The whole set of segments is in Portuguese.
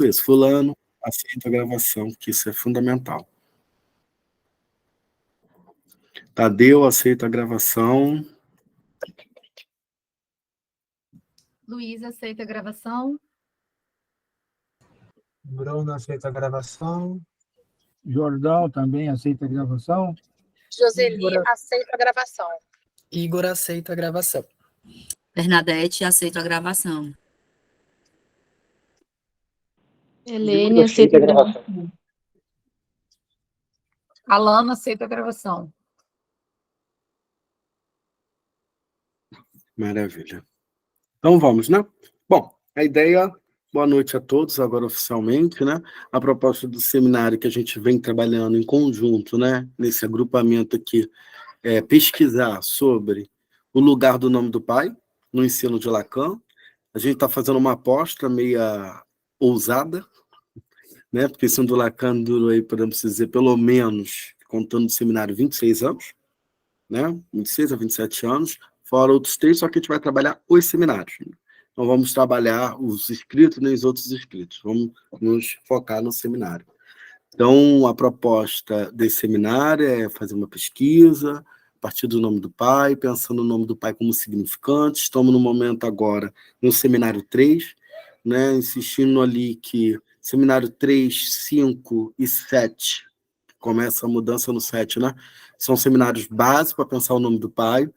Isso, fulano, aceita a gravação, que isso é fundamental. Tadeu, aceita a gravação. Luísa, aceita a gravação. Bruno, aceita a gravação. Jordão também aceita a gravação. Joseli, aceita a gravação. Igor, aceita a gravação. Bernadette, aceita a gravação. Helene, aceita a gravação. Alana, aceita a gravação. Maravilha. Então vamos, né? Bom, a ideia... Boa noite a todos, agora oficialmente, né? A proposta do seminário que a gente vem trabalhando em conjunto, né? Nesse agrupamento aqui, é pesquisar sobre o lugar do nome do pai no ensino de Lacan. A gente está fazendo uma aposta meia ousada, né? Porque o ensino do Lacan durou aí, podemos dizer, pelo menos, contando o seminário, 26 anos, né? 26 a 27 anos, fora outros textos, só que a gente vai trabalhar os seminários. Não vamos trabalhar os escritos nem os outros escritos, vamos nos focar no seminário. Então, a proposta desse seminário é fazer uma pesquisa a partir do nome do pai, pensando no nome do pai como significante. Estamos no momento agora no seminário 3, né, insistindo ali que seminário 3, 5 e 7, começa a mudança no 7, né? São seminários básicos para pensar o nome do pai,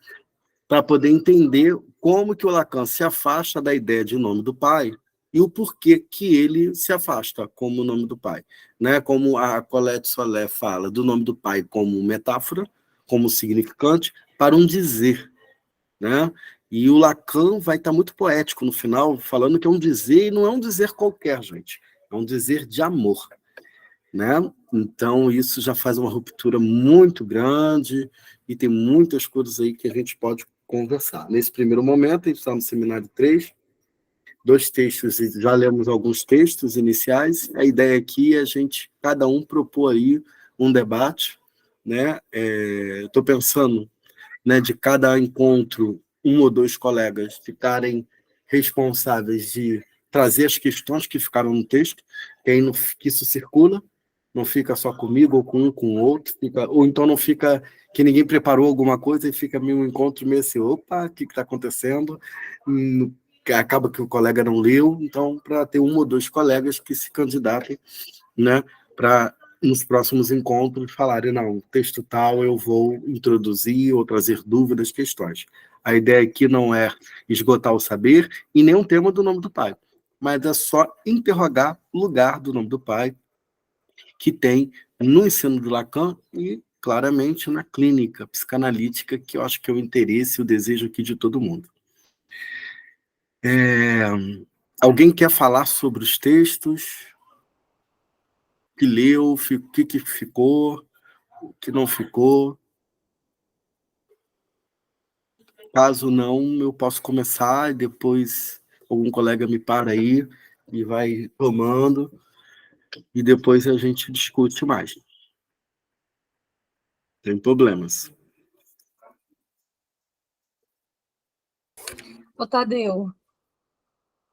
para poder entender como que o Lacan se afasta da ideia de nome do pai e o porquê que ele se afasta como o nome do pai, né? Como a Colette Solé fala do nome do pai como metáfora, como significante, para um dizer, né? E o Lacan vai estar muito poético no final, falando que é um dizer, e não é um dizer qualquer, gente, é um dizer de amor, né? Então, isso já faz uma ruptura muito grande e tem muitas coisas aí que a gente pode conversar. Nesse primeiro momento, a gente está no seminário 3, 2 textos, e já lemos alguns textos iniciais. A ideia aqui é a gente, cada um, propor aí um debate, né? Estou pensando, né, de cada encontro, 1 ou 2 colegas ficarem responsáveis de trazer as questões que ficaram no texto, que isso circula, não fica só comigo ou com um com o outro, ou então não fica que ninguém preparou alguma coisa e fica meio um encontro meio assim, opa, o que está acontecendo? Acaba que o colega não leu, então para ter 1 ou 2 colegas que se candidatem, né, para nos próximos encontros falarem, não, texto tal eu vou introduzir ou trazer dúvidas, questões. A ideia aqui não é esgotar o saber e nem um tema do nome do pai, mas é só interrogar o lugar do nome do pai que tem no ensino do Lacan e, claramente, na clínica psicanalítica, que eu acho que é o interesse e o desejo aqui de todo mundo. Alguém quer falar sobre os textos? Que leu, o que ficou, o que não ficou? Caso não, eu posso começar e depois algum colega me para aí e vai tomando e depois a gente discute mais. Tem problemas. Ô, Tadeu,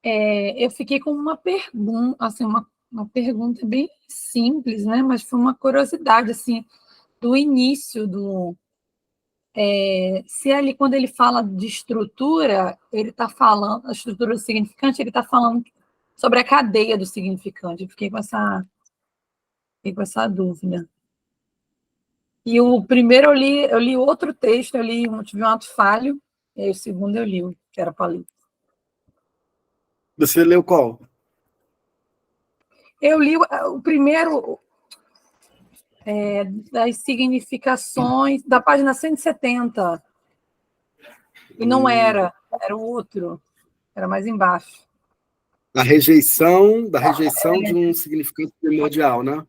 eu fiquei com uma pergunta, assim, uma pergunta bem simples, né? Mas foi uma curiosidade, assim, do início do... se ali, quando ele fala de estrutura, ele está falando, a estrutura do significante, ele está falando sobre a cadeia do significante. Eu fiquei com essa dúvida. E o primeiro eu li outro texto, tive um ato falho, e aí o segundo eu li, o que era para ler. Você leu qual? Eu li o primeiro, das significações, da página 170. E não era o outro, era mais embaixo. Da rejeição de um significado primordial, né?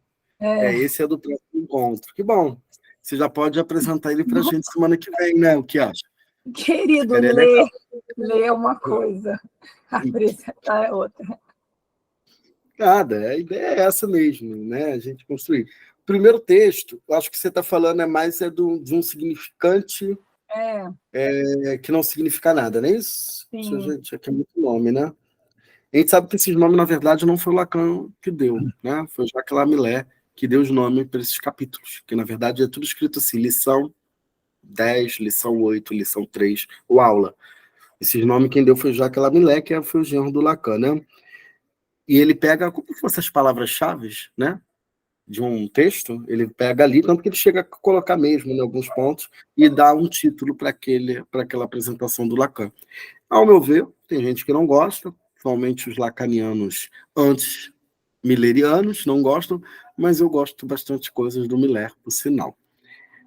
Esse é do próximo encontro. Que bom. Você já pode apresentar ele para a gente semana que vem, né? O que acha? Querido, ler uma coisa, apresentar outra. Nada, a ideia é essa mesmo, né? A gente construir. O primeiro texto, eu acho que você está falando mais de um significante que não significa nada, não é isso? Sim. Gente, aqui é muito nome, né? A gente sabe que esses nomes, na verdade, não foi o Lacan que deu, né? Foi o Jacques Lamillet que deu os nomes para esses capítulos, que, na verdade, é tudo escrito assim, lição 10, lição 8, lição 3, ou aula. Esses nomes quem deu foi o Jacques Lamillet, que foi o genro do Lacan, né? E ele pega, como se fossem as palavras-chave, né? De um texto, ele pega ali, tanto que ele chega a colocar mesmo em alguns pontos e dá um título para aquela apresentação do Lacan. Ao meu ver, tem gente que não gosta, principalmente os lacanianos antes millerianos não gostam, mas eu gosto bastante coisas do Miller, por sinal.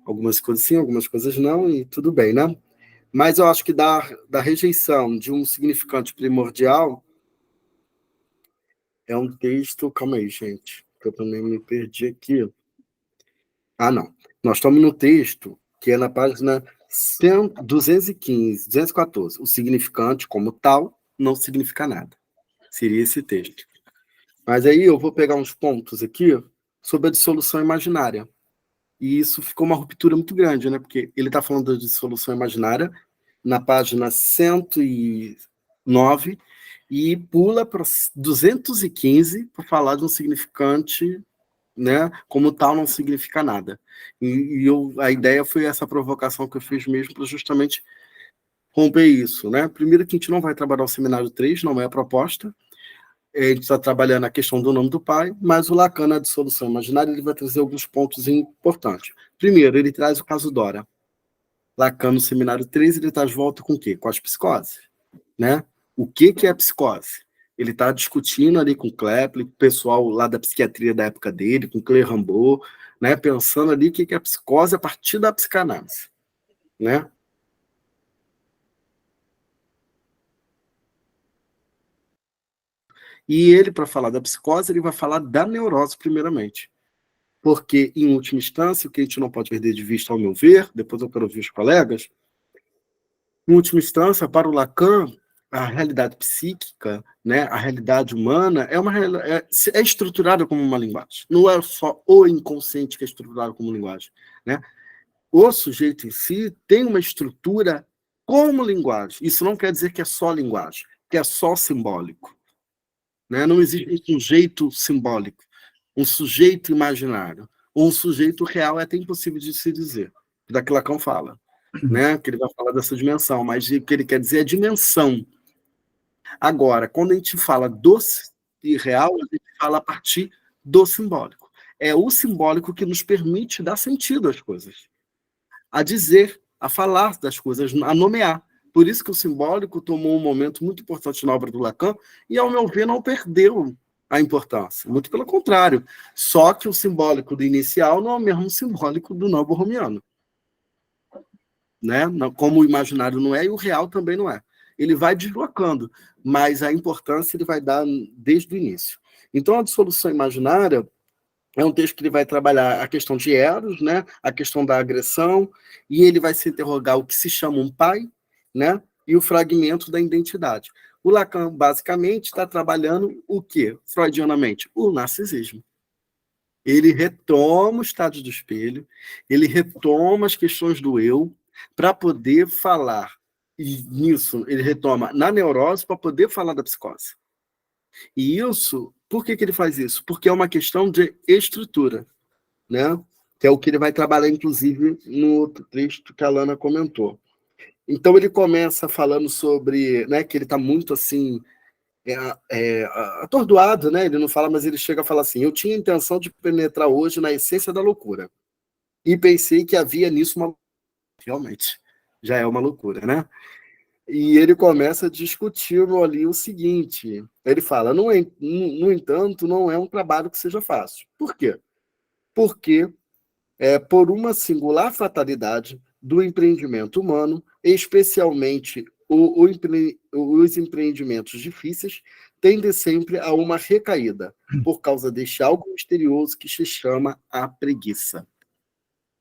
Algumas coisas sim, algumas coisas não, e tudo bem, né? Mas eu acho que da rejeição de um significante primordial é um texto... Calma aí, gente, que eu também me perdi aqui. Ah, não. Nós estamos no texto que é na página 215, 214. O significante, como tal, não significa nada. Seria esse texto. Mas aí eu vou pegar uns pontos aqui sobre a dissolução imaginária. E isso ficou uma ruptura muito grande, né? Porque ele está falando da dissolução imaginária na página 109 e pula para 215 para falar de um significante, né? Como tal, não significa nada. A ideia foi essa provocação que eu fiz mesmo para justamente romper isso, né? Primeiro que a gente não vai trabalhar o seminário 3, não é a proposta. A gente está trabalhando a questão do nome do pai, mas o Lacan, na dissolução imaginária, ele vai trazer alguns pontos importantes. Primeiro, ele traz o caso Dora. Lacan, no seminário 3, ele está de volta com o quê? Com as psicoses, né? O que é a psicose? Ele está discutindo ali com o Klepler, o pessoal lá da psiquiatria da época dele, com o Claire Rambaud, né? Pensando ali o que é a psicose a partir da psicanálise, né? E ele, para falar da psicose, ele vai falar da neurose primeiramente. Porque, em última instância, o que a gente não pode perder de vista, ao meu ver, depois eu quero ouvir os colegas, em última instância, para o Lacan, a realidade psíquica, né, a realidade humana, é estruturada como uma linguagem. Não é só o inconsciente que é estruturado como linguagem, né? O sujeito em si tem uma estrutura como linguagem. Isso não quer dizer que é só linguagem, que é só simbólico. Né? Não existe um sujeito simbólico, um sujeito imaginário, ou um sujeito real é até impossível de se dizer, da que Lacan fala, né? Que ele vai falar dessa dimensão, mas o que ele quer dizer é dimensão. Agora, quando a gente fala do real, a gente fala a partir do simbólico. É o simbólico que nos permite dar sentido às coisas, a dizer, a falar das coisas, a nomear. Por isso que o simbólico tomou um momento muito importante na obra do Lacan e, ao meu ver, não perdeu a importância. Muito pelo contrário. Só que o simbólico do inicial não é o mesmo simbólico do novo romiano. Né? Como o imaginário não é, e o real também não é. Ele vai deslocando, mas a importância ele vai dar desde o início. Então, a dissolução imaginária é um texto que ele vai trabalhar a questão de Eros, né? A questão da agressão, e ele vai se interrogar o que se chama um pai, né? E o fragmento da identidade. O Lacan, basicamente, está trabalhando o quê? Freudianamente? O narcisismo. Ele retoma o estado do espelho, ele retoma as questões do eu, para poder falar, e nisso ele retoma na neurose, para poder falar da psicose. E isso, por que ele faz isso? Porque é uma questão de estrutura, né? Que é o que ele vai trabalhar, inclusive, no outro texto que a Lana comentou. Então, ele começa falando sobre, né, que ele está muito, assim, atordoado, né? Ele não fala, mas ele chega a falar assim, eu tinha a intenção de penetrar hoje na essência da loucura. E pensei que havia nisso uma... Realmente, já é uma loucura, né? E ele começa a discutir ali o seguinte, ele fala, no entanto, não é um trabalho que seja fácil. Por quê? Porque por uma singular fatalidade do empreendimento humano, especialmente os empreendimentos difíceis, tendem sempre a uma recaída, por causa deste algo misterioso que se chama a preguiça.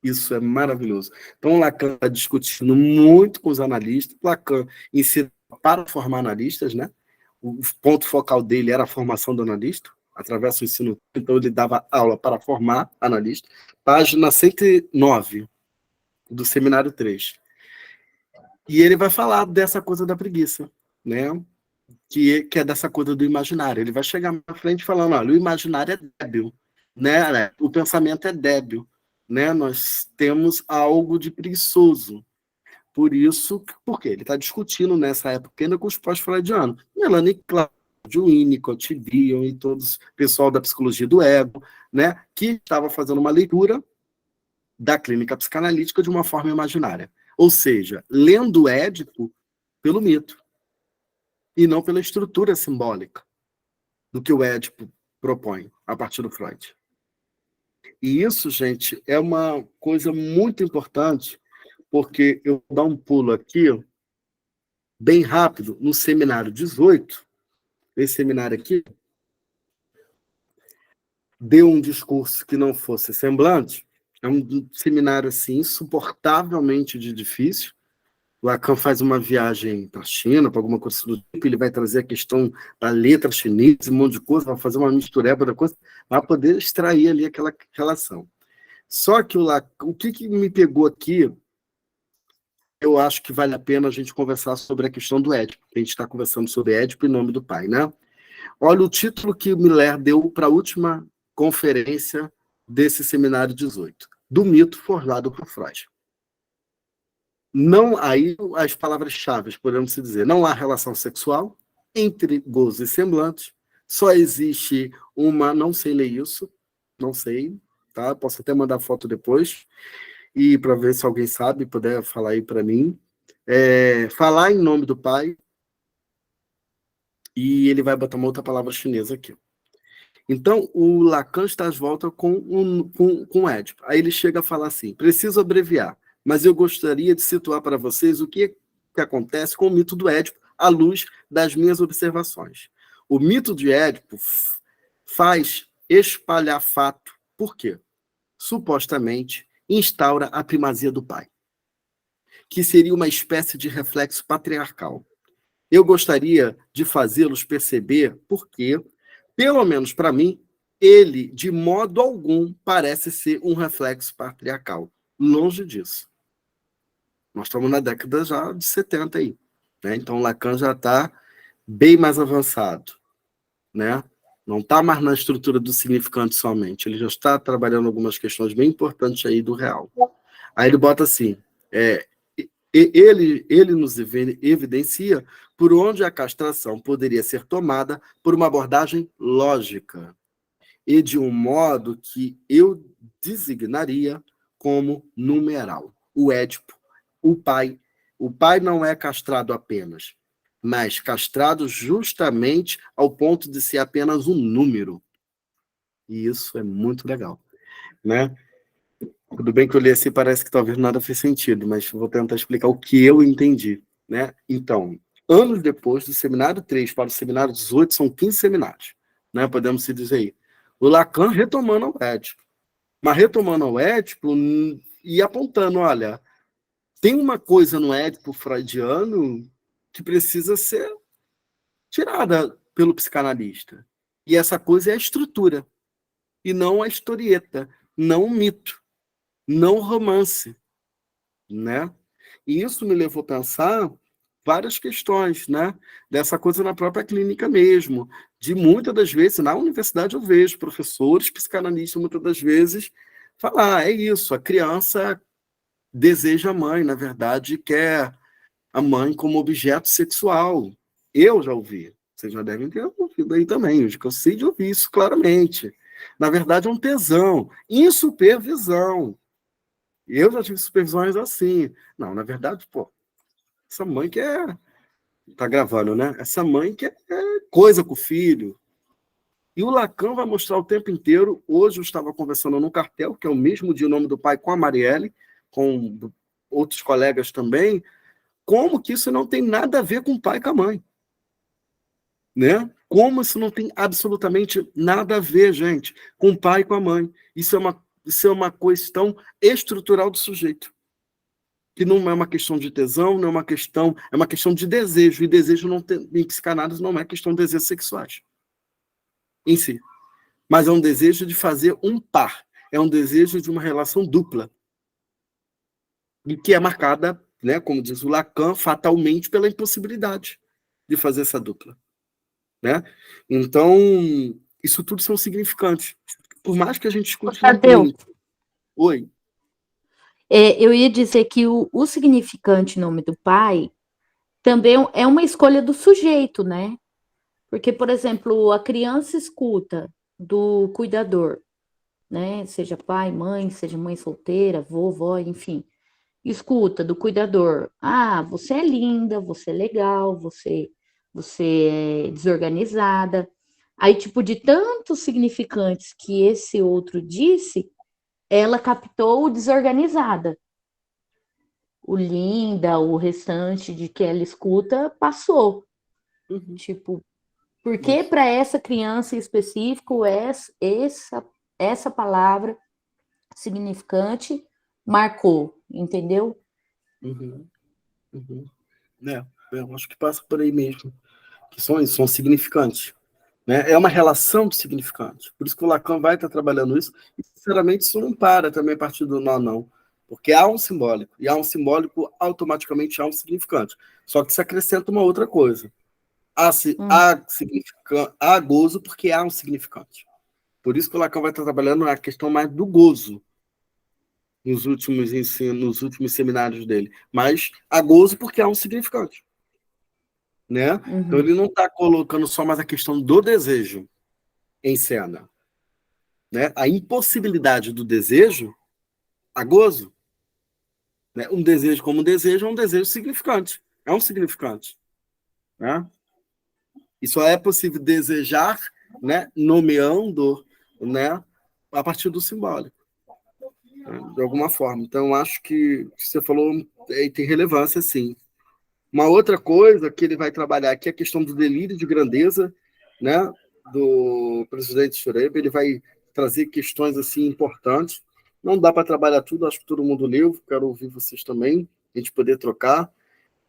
Isso é maravilhoso. Então, Lacan está discutindo muito com os analistas. Lacan ensina para formar analistas, né? O ponto focal dele era a formação do analista, através do ensino. Então, ele dava aula para formar analista. Página 109 do Seminário 3. E ele vai falar dessa coisa da preguiça, né? que é dessa coisa do imaginário. Ele vai chegar na frente falando, olha, o imaginário é débil, né? O pensamento é débil, né? Nós temos algo de preguiçoso. Por isso, porque ele está discutindo nessa época ainda com os pós-freudianos. Melanie Klein, Winnicott, Bion e todos o pessoal da psicologia do ego, né? Que estava fazendo uma leitura da clínica psicanalítica de uma forma imaginária. Ou seja, lendo o Édipo pelo mito e não pela estrutura simbólica do que o Édipo propõe a partir do Freud. E isso, gente, é uma coisa muito importante, porque eu vou dar um pulo aqui, bem rápido, no seminário 18, esse seminário aqui, deu um discurso que não fosse semblante, é um seminário assim, insuportavelmente difícil. Lacan faz uma viagem para a China, para alguma coisa do tipo, ele vai trazer a questão da letra chinesa, um monte de coisa, vai fazer uma mistureba da coisa, para poder extrair ali aquela relação. Só que o que me pegou aqui, eu acho que vale a pena a gente conversar sobre a questão do Édipo. A gente está conversando sobre Édipo em nome do pai, né? Olha o título que o Miller deu para a última conferência desse seminário 18, do mito forjado por Freud. Não, aí as palavras-chave, podemos dizer, não há relação sexual entre gozo e semblante, só existe uma, não sei ler isso, não sei, tá? Posso até mandar foto depois, e para ver se alguém sabe, puder falar aí para mim. Falar em nome do pai, e ele vai botar uma outra palavra chinesa aqui. Então, o Lacan está de volta com o Édipo. Aí ele chega a falar assim, preciso abreviar, mas eu gostaria de situar para vocês o que acontece com o mito do Édipo à luz das minhas observações. O mito de Édipo faz espalhafato. Por quê? Supostamente, instaura a primazia do pai, que seria uma espécie de reflexo patriarcal. Eu gostaria de fazê-los perceber porque, pelo menos para mim, ele, de modo algum, parece ser um reflexo patriarcal. Longe disso. Nós estamos na década já de 70 aí, né? Então, Lacan já está bem mais avançado, né? Não está mais na estrutura do significante somente. Ele já está trabalhando algumas questões bem importantes aí do real. Aí ele bota assim, ele nos evidencia por onde a castração poderia ser tomada por uma abordagem lógica e de um modo que eu designaria como numeral. O Édipo, o pai não é castrado apenas, mas castrado justamente ao ponto de ser apenas um número. E isso é muito legal, né? Tudo bem que eu li assim, parece que talvez nada fez sentido, mas vou tentar explicar o que eu entendi, né? Então, anos depois do seminário 3 para o seminário 18, são 15 seminários, né? Podemos se dizer aí. O Lacan retomando ao Édipo, mas retomando ao Édipo e apontando, olha, tem uma coisa no Édipo freudiano que precisa ser tirada pelo psicanalista. E essa coisa é a estrutura, e não a historieta, não o mito, não o romance, né? E isso me levou a pensar várias questões, né? Dessa coisa na própria clínica mesmo, de muitas das vezes, na universidade eu vejo professores, psicanalistas, muitas das vezes, falar, é isso, a criança deseja a mãe, na verdade, quer a mãe como objeto sexual. Eu já ouvi, vocês já devem ter ouvido aí também, eu cansei de ouvir isso claramente. Na verdade, é um tesão, em supervisão. Eu já tive supervisões assim. Não, na verdade, pô, essa mãe quer... Tá gravando, né? Essa mãe quer coisa com o filho. E o Lacan vai mostrar o tempo inteiro. Hoje eu estava conversando no cartel, que é o mesmo dia o nome do pai com a Marielle, com outros colegas também, como que isso não tem nada a ver com o pai e com a mãe. Né? Como isso não tem absolutamente nada a ver, gente, com o pai e com a mãe. Isso é uma questão estrutural do sujeito. Que não é uma questão de tesão, não é uma questão, é uma questão de desejo. E desejo não tem, em psicanálise não é questão de desejos sexuais em si. Mas é um desejo de fazer um par. É um desejo de uma relação dupla. E que é marcada, né, como diz o Lacan, fatalmente pela impossibilidade. de fazer essa dupla, né? Então, isso tudo são significantes. Por mais que a gente escute na Tadeu, clínica. Oi. eu ia dizer que o significante nome do pai também é uma escolha do sujeito, né? Porque, por exemplo, a criança escuta do cuidador, né? Seja pai, mãe, seja mãe solteira, vovó, enfim. Escuta do cuidador. Ah, você é linda, você é legal, você é desorganizada. Aí, tipo, de tantos significantes que esse outro disse, ela captou o desorganizada. O linda, o restante de que ela escuta, passou. Uhum. Tipo, porque para essa criança em específico, essa palavra significante marcou, entendeu? Uhum. Uhum. Eu acho que passa por aí mesmo. Que são significantes. Né? É uma relação de significante. Por isso que o Lacan vai estar trabalhando isso. E, sinceramente, isso não para também a partir do nó, não. Porque há um simbólico. E há um simbólico, automaticamente há um significante. Só que se acrescenta uma outra coisa. Há gozo porque há um significante. Por isso que o Lacan vai estar trabalhando a questão mais do gozo nos últimos ensinos, nos últimos seminários dele. Mas há gozo porque há um significante. Né? Então ele não está colocando só mais a questão do desejo em cena. Né? A impossibilidade do desejo a gozo. Né? Um desejo como um desejo é um desejo significante. É um significante. Né? E só é possível desejar, né, nomeando, né, a partir do simbólico, né, de alguma forma. Então, acho que você falou tem relevância, sim. Uma outra coisa que ele vai trabalhar aqui é a questão do delírio de grandeza, né, do presidente Schreiber. Ele vai trazer questões assim importantes. Não dá para trabalhar tudo, acho que todo mundo leu, quero ouvir vocês também, a gente poder trocar.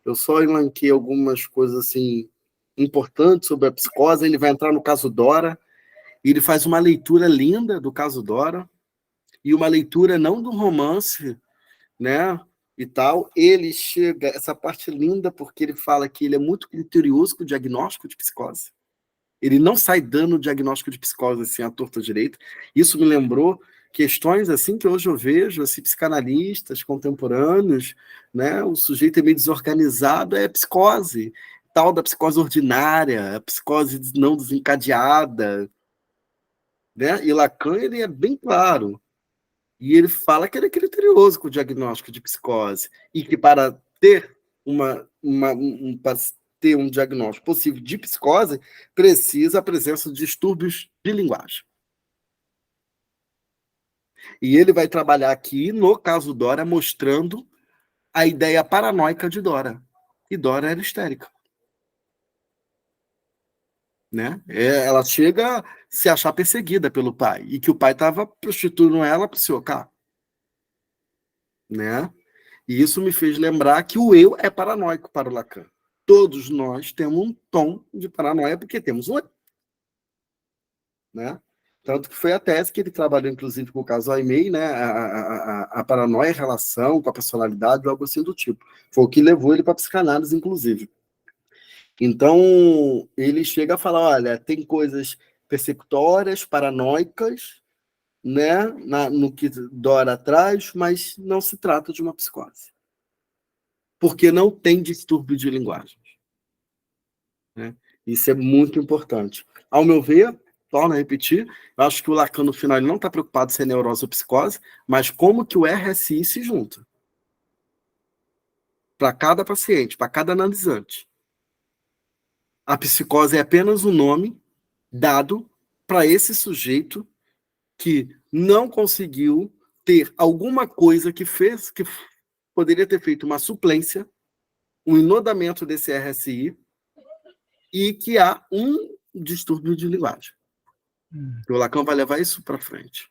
Eu só elenquei algumas coisas assim importantes sobre a psicose. Ele vai entrar no caso Dora, e ele faz uma leitura linda do caso Dora, e uma leitura não do romance, né, e tal. Ele chega, essa parte linda, porque ele fala que ele é muito criterioso com o diagnóstico de psicose. Ele não sai dando o diagnóstico de psicose assim à torta direita. Isso me lembrou questões assim que hoje eu vejo assim, psicanalistas contemporâneos, né? O sujeito é meio desorganizado, é psicose, tal da psicose ordinária, a psicose não desencadeada, né? E Lacan ele é bem claro. E ele fala que ele é criterioso com o diagnóstico de psicose e que para ter para ter um diagnóstico possível de psicose, precisa a presença de distúrbios de linguagem. E ele vai trabalhar aqui, no caso Dora, mostrando a ideia paranoica de Dora. E Dora era histérica. Né? Ela chega a se achar perseguida pelo pai, e que o pai estava prostituindo ela para se ocar. Né? E isso me fez lembrar que o eu é paranoico para o Lacan. Todos nós temos um tom de paranoia porque temos um eu. Né? Tanto que foi a tese que ele trabalhou, inclusive, com o caso Aimee, né? A paranoia em relação com a personalidade, ou algo assim do tipo. Foi o que levou ele para a psicanálise, inclusive. Então, ele chega a falar, olha, tem coisas persecutórias, paranoicas, né? No que Dora traz, mas não se trata de uma psicose. Porque não tem distúrbio de linguagem. Né? Isso é muito importante. Ao meu ver, torno a repetir, eu acho que o Lacan, no final, ele não está preocupado se é neurose ou psicose, mas como que o RSI se junta. Para cada paciente, para cada analisante. A psicose é apenas um nome dado para esse sujeito que não conseguiu ter alguma coisa que fez, que poderia ter feito uma suplência, um enodamento desse RSI, e que há um distúrbio de linguagem. O Lacan vai levar isso para frente.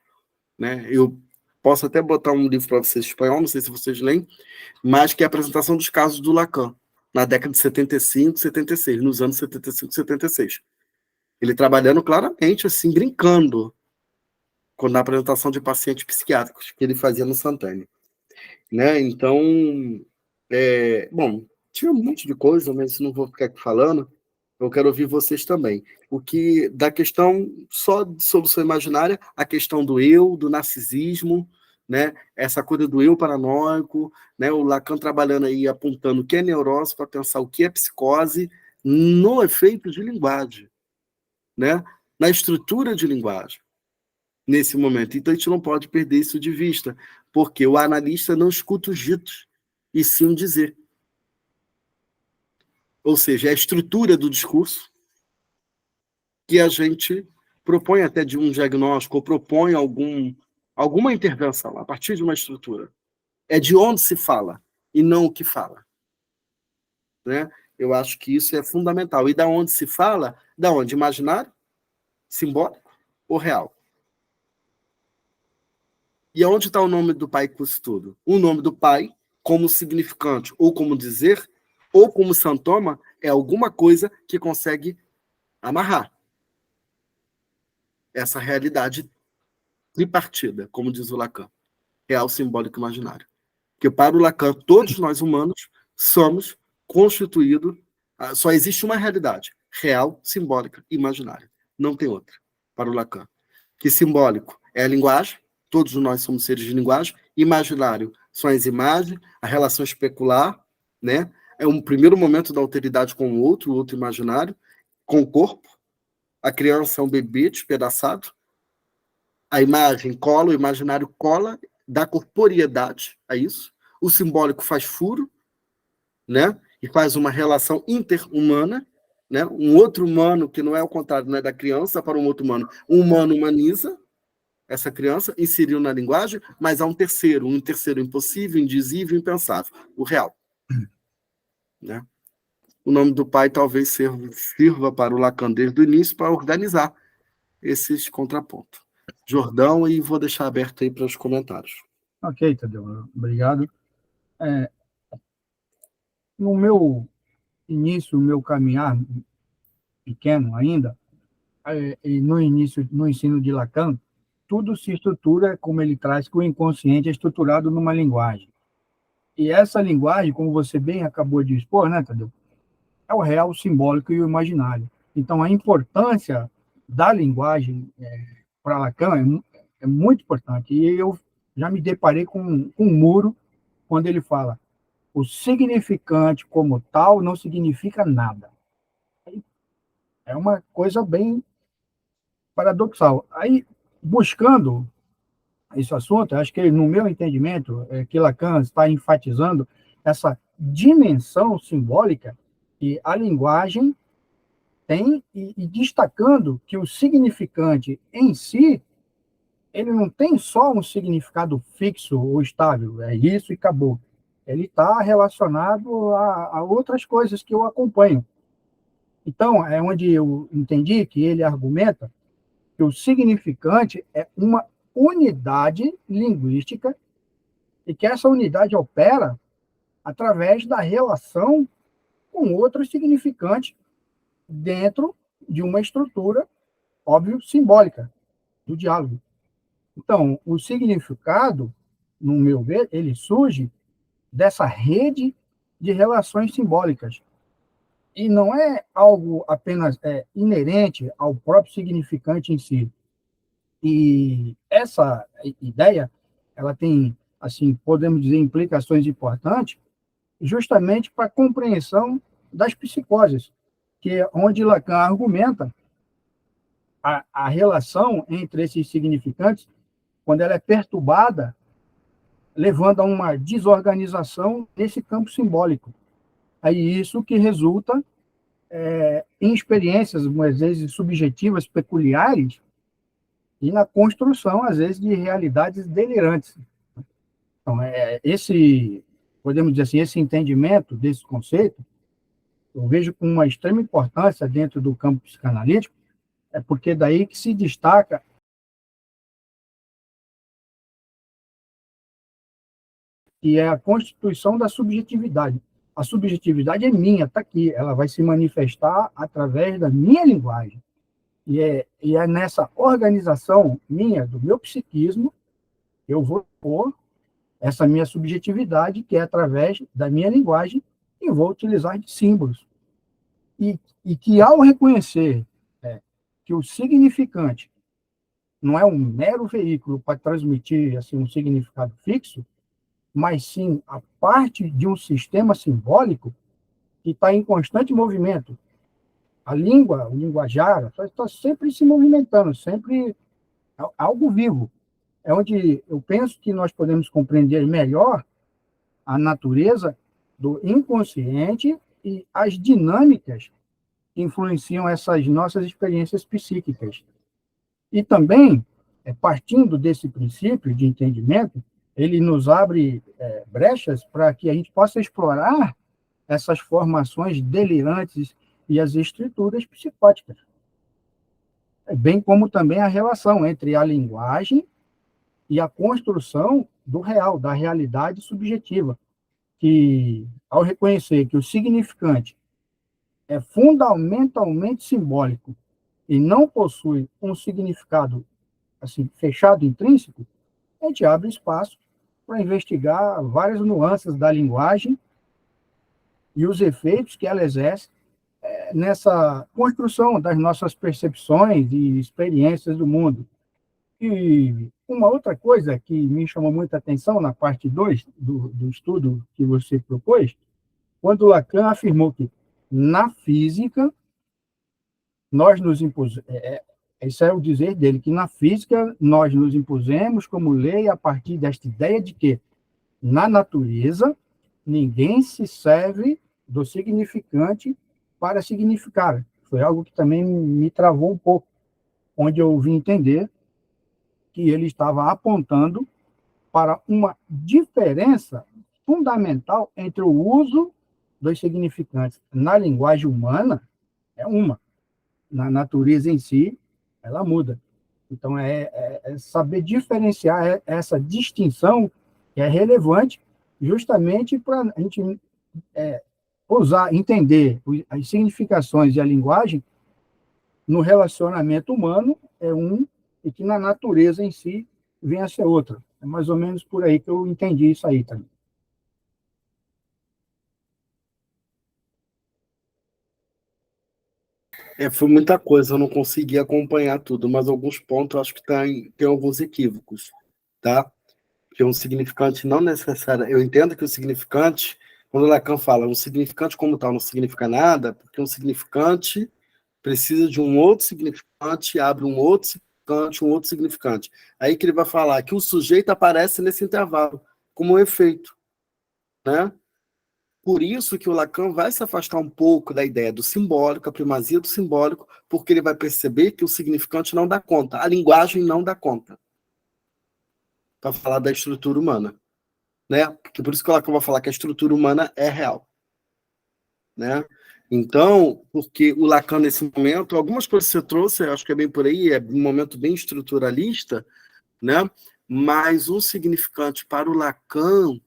Né? Eu posso até botar um livro para vocês em espanhol, não sei se vocês leem, mas que é a apresentação dos casos do Lacan, na década de 75, 76, nos anos 75, 76. Ele trabalhando claramente, assim, brincando, na apresentação de pacientes psiquiátricos que ele fazia no Santana. Né? Então, bom, tinha um monte de coisa, mas não vou ficar aqui falando. Eu quero ouvir vocês também. O que, da questão só de solução imaginária, a questão do eu, do narcisismo, né? Essa coisa do eu paranoico, né? O Lacan trabalhando aí, apontando o que é neurose para pensar o que é psicose no efeito de linguagem, né? Na estrutura de linguagem, nesse momento. Então, a gente não pode perder isso de vista, porque o analista não escuta os ditos, e sim o dizer. Ou seja, é a estrutura do discurso que a gente propõe até de um diagnóstico, ou propõe alguma intervenção a partir de uma estrutura. É de onde se fala, e não o que fala. Né? Eu acho que isso é fundamental. E da onde se fala? Da onde? Imaginário? Simbólico ou real? E aonde está o nome do pai com isso tudo? O nome do pai, como significante, ou como dizer, ou como sintoma, é alguma coisa que consegue amarrar essa realidade tripartida, como diz o Lacan. Real, simbólico e imaginário. Porque para o Lacan, todos nós humanos somos constituídos, só existe uma realidade, real, simbólica e imaginária. Não tem outra, para o Lacan. Que simbólico é a linguagem, todos nós somos seres de linguagem, imaginário são as imagens, a relação especular, né? É um primeiro momento da alteridade com o outro imaginário, com o corpo. A criança é um bebê despedaçado, a imagem cola, o imaginário cola, dá corporeidade a isso. O simbólico faz furo, né? E faz uma relação interhumana, né? Um outro humano, que não é o contrário, não é da criança para um outro humano. Um humano humaniza essa criança, inseriu na linguagem, mas há um terceiro impossível, indizível, impensável, o real. Né? O nome do pai talvez sirva para o Lacan desde o início para organizar esses contrapontos. Jordão, e vou deixar aberto aí para os comentários. Ok, Tadeu, obrigado. No meu início, no meu caminhar pequeno ainda, e no início, no ensino de Lacan, tudo se estrutura, como ele traz, que o inconsciente é estruturado numa linguagem. E essa linguagem, como você bem acabou de expor, né, Tadeu? É o real, o simbólico e o imaginário. Então, a importância da linguagem para Lacan é muito importante. E eu já me deparei com um muro quando ele fala: o significante como tal não significa nada. É uma coisa bem paradoxal. Aí, buscando esse assunto, acho que, no meu entendimento, que Lacan está enfatizando essa dimensão simbólica que a linguagem tem, e destacando que o significante em si, ele não tem só um significado fixo ou estável, é isso e acabou. Ele está relacionado a outras coisas que eu acompanho. Então, é onde eu entendi que ele argumenta que o significante é uma unidade linguística e que essa unidade opera através da relação com outros significantes dentro de uma estrutura, óbvio, simbólica, do diálogo. Então, o significado, no meu ver, ele surge dessa rede de relações simbólicas. E não é algo apenas inerente ao próprio significante em si. E essa ideia, ela tem, assim, podemos dizer, implicações importantes, justamente para a compreensão das psicoses, que é onde Lacan argumenta a relação entre esses significantes, quando ela é perturbada, levando a uma desorganização desse campo simbólico. Aí isso que resulta em experiências, às vezes, subjetivas, peculiares, e na construção, às vezes, de realidades delirantes. Então, podemos dizer assim, esse entendimento desse conceito, eu vejo com uma extrema importância dentro do campo psicanalítico, porque daí que se destaca que é a constituição da subjetividade. A subjetividade é minha, está aqui, ela vai se manifestar através da minha linguagem. E é nessa organização minha, do meu psiquismo, eu vou pôr essa minha subjetividade, que é através da minha linguagem, e vou utilizar de símbolos. e que ao reconhecer que o significante não é um mero veículo para transmitir assim, um significado fixo, mas sim a parte de um sistema simbólico que está em constante movimento. A língua, o linguajar, está sempre se movimentando, sempre algo vivo. É onde eu penso que nós podemos compreender melhor a natureza do inconsciente e as dinâmicas que influenciam essas nossas experiências psíquicas. E também, partindo desse princípio de entendimento, ele nos abre brechas para que a gente possa explorar essas formações delirantes e as estruturas psicóticas, bem como também a relação entre a linguagem e a construção do real, da realidade subjetiva, que, ao reconhecer que o significante é fundamentalmente simbólico e não possui um significado assim fechado, intrínseco, a gente abre espaço para investigar várias nuances da linguagem e os efeitos que ela exerce nessa construção das nossas percepções e experiências do mundo. E uma outra coisa que me chamou muita atenção na parte 2 do estudo que você propôs, quando Lacan afirmou que na física nós nos impusemos, esse é o dizer dele, que na física nós nos impusemos como lei a partir desta ideia de que na natureza ninguém se serve do significante para significar. Foi algo que também me travou um pouco, onde eu vim entender que ele estava apontando para uma diferença fundamental entre o uso dos significantes na linguagem humana, na natureza em si, ela muda. Então, é saber diferenciar essa distinção que é relevante justamente para a gente entender as significações e a linguagem no relacionamento humano e que na natureza em si vem a ser outra. É mais ou menos por aí que eu entendi isso aí também. Foi muita coisa, eu não consegui acompanhar tudo, mas alguns pontos eu acho que tem alguns equívocos, tá? Que um significante não necessário. Eu entendo que o significante, quando Lacan fala, um significante como tal não significa nada, porque um significante precisa de um outro significante, abre um outro significante. Aí que ele vai falar que o sujeito aparece nesse intervalo, como um efeito, né? Por isso que o Lacan vai se afastar um pouco da ideia do simbólico, a primazia do simbólico, porque ele vai perceber que o significante não dá conta, a linguagem não dá conta, para falar da estrutura humana, né? Porque por isso que o Lacan vai falar que a estrutura humana é real, né? Então, porque o Lacan, nesse momento, algumas coisas que você trouxe, acho que é bem por aí, é um momento bem estruturalista, né? Mas o significante para o Lacan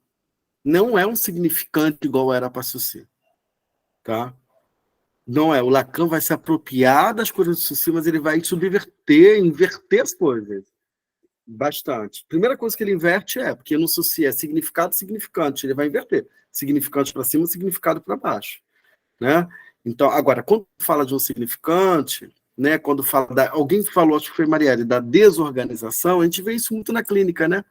não é um significante igual era para Saussure, tá? Não é. O Lacan vai se apropriar das coisas do Saussure, mas ele vai inverter as coisas bastante. Primeira coisa que ele inverte porque no Saussure é significado, significante, ele vai inverter. Significante para cima, significado para baixo, né? Então, agora, quando fala de um significante, né, quando fala alguém falou, acho que foi Marielle, da desorganização, a gente vê isso muito na clínica, né?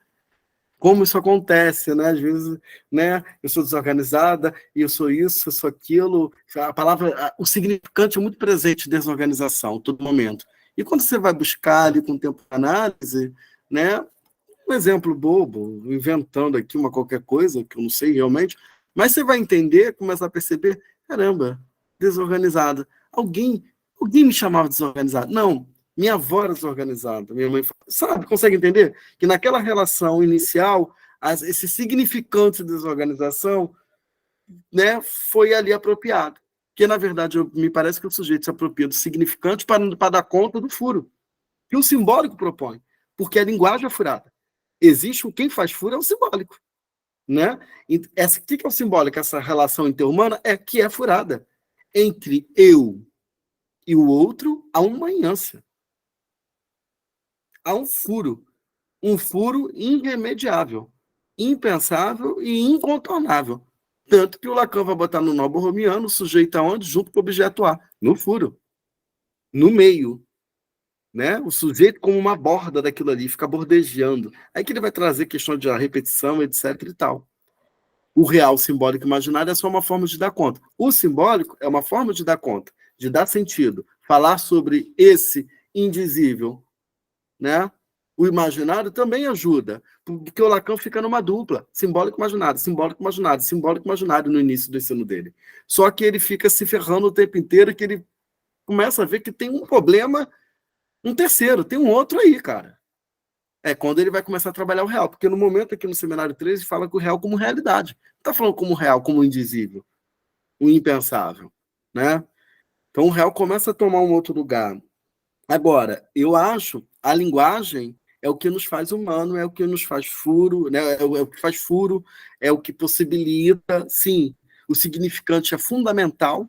Como isso acontece, né? Às vezes, né, eu sou desorganizada, e eu sou isso, eu sou aquilo. A palavra, o significante é muito presente, desorganização, a todo momento. E quando você vai buscar ali com o tempo de análise, né, um exemplo bobo, inventando aqui qualquer coisa, que eu não sei realmente, mas você vai entender, começar a perceber, caramba, desorganizada. Alguém me chamava de desorganizada. Não, minha avó era desorganizada, minha mãe... Sabe, consegue entender? Que naquela relação inicial, esse significante de desorganização, né, foi ali apropriado. Que, na verdade, me parece que o sujeito se apropria do significante para dar conta do furo. Que o simbólico propõe. Porque a linguagem é furada. Existe quem faz furo é o simbólico, né? O que é o simbólico? Essa relação interhumana que é furada. Entre eu e o outro, há uma ânsia. Há um furo irremediável, impensável e incontornável. Tanto que o Lacan vai botar no nó borromiano o sujeito aonde? Junto com o objeto A, no furo, no meio. Né? O sujeito como uma borda daquilo ali, fica bordejando. Aí que ele vai trazer questão de repetição, etc. e tal. O real, simbólico e imaginário é só uma forma de dar conta. O simbólico é uma forma de dar conta, de dar sentido. Falar sobre esse indizível, né? O imaginário também ajuda, porque o Lacan fica numa dupla, simbólico imaginário, simbólico imaginário, simbólico imaginário no início do ensino dele. Só que ele fica se ferrando o tempo inteiro, que ele começa a ver que tem um problema, um terceiro, tem um outro aí, cara. É quando ele vai começar a trabalhar o real, porque no momento aqui no Seminário 13 fala que o real como realidade. Não está falando como real, como indizível, o impensável, né? Então o real começa a tomar um outro lugar. Agora, eu acho a linguagem é o que nos faz humano, é o que nos faz furo, né? É o que faz furo, é o que possibilita, sim, o significante é fundamental.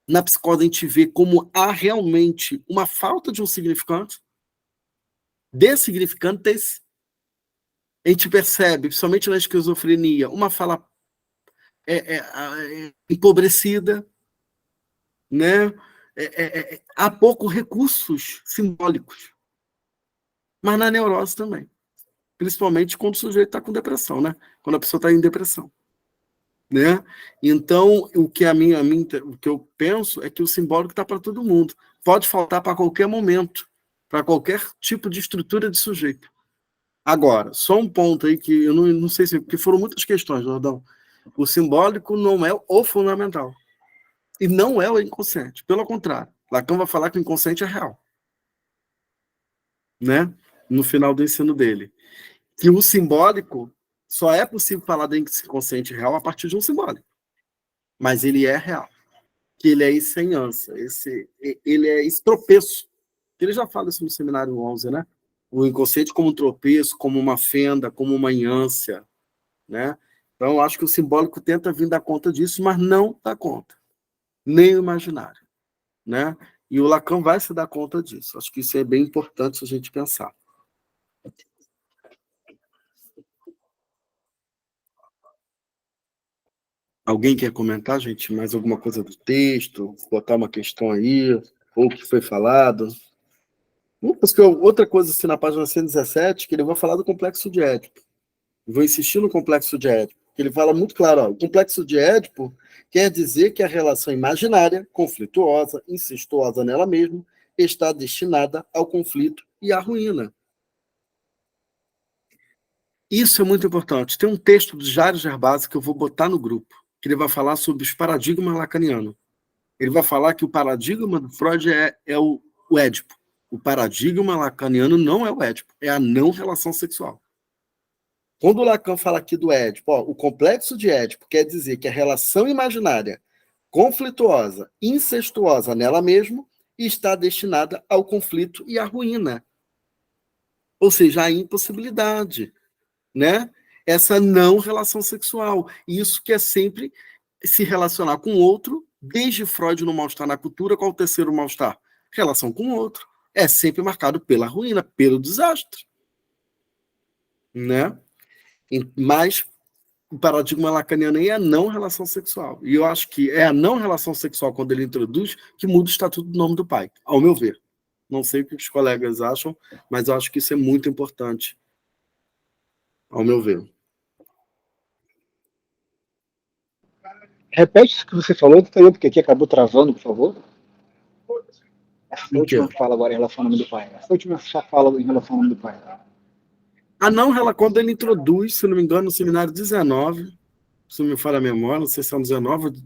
Na psicose a gente vê como há realmente uma falta de um significante, dessignificantes. A gente percebe, principalmente na esquizofrenia, uma fala empobrecida, né? Há pouco recursos simbólicos. Mas na neurose também. Principalmente quando o sujeito está com depressão, né? Quando a pessoa está em depressão. Né? Então, o que eu penso é que o simbólico está para todo mundo. Pode faltar para qualquer momento, para qualquer tipo de estrutura de sujeito. Agora, só um ponto aí que eu não sei se... Porque foram muitas questões, Jordão. O simbólico não é o fundamental. E não é o inconsciente. Pelo contrário. Lacan vai falar que o inconsciente é real. Né? No final do ensino dele. Que o simbólico só é possível falar do inconsciente real a partir de um simbólico. Mas ele é real. Que ele é issenhança. Ele é esse tropeço. Ele já fala isso no Seminário 11, né? O inconsciente como um tropeço, como uma fenda, como uma ânsia, né? Então, eu acho que o simbólico tenta vir dar conta disso, mas não dá conta. Nem o imaginário, né? E o Lacan vai se dar conta disso. Acho que isso é bem importante a gente pensar. Alguém quer comentar, gente, mais alguma coisa do texto? Botar uma questão aí, ou o que foi falado? Outra coisa, assim, na página 117, que ele vai falar do complexo de Édipo. Vou insistir no complexo de Édipo, que ele fala muito claro, ó, o complexo de Édipo quer dizer que a relação imaginária, conflituosa, incestuosa nela mesma, está destinada ao conflito e à ruína. Isso é muito importante. Tem um texto do Jairo Gervásio que eu vou botar no grupo, que ele vai falar sobre os paradigmas lacanianos. Ele vai falar que o paradigma do Freud é o Édipo. O paradigma lacaniano não é o Édipo, é a não relação sexual. Quando o Lacan fala aqui do Édipo, ó, o complexo de Édipo quer dizer que a relação imaginária, conflituosa, incestuosa nela mesma, está destinada ao conflito e à ruína. Ou seja, à impossibilidade, né? Essa não relação sexual. Isso que é sempre se relacionar com o outro, desde Freud no mal-estar na cultura, qual o terceiro mal-estar? Relação com o outro. É sempre marcado pela ruína, pelo desastre. Né? Mas o paradigma lacaniano é a não relação sexual. E eu acho que é a não relação sexual, quando ele introduz, que muda o estatuto do nome do pai, ao meu ver. Não sei o que os colegas acham, mas eu acho que isso é muito importante, ao meu ver. Repete o que você falou, porque aqui acabou travando, por favor. Essa última fala agora em relação ao nome do pai. Essa última fala em relação ao nome do pai. Quando ele introduz, se não me engano, no seminário 19, se não me falha a memória, não sei se são 19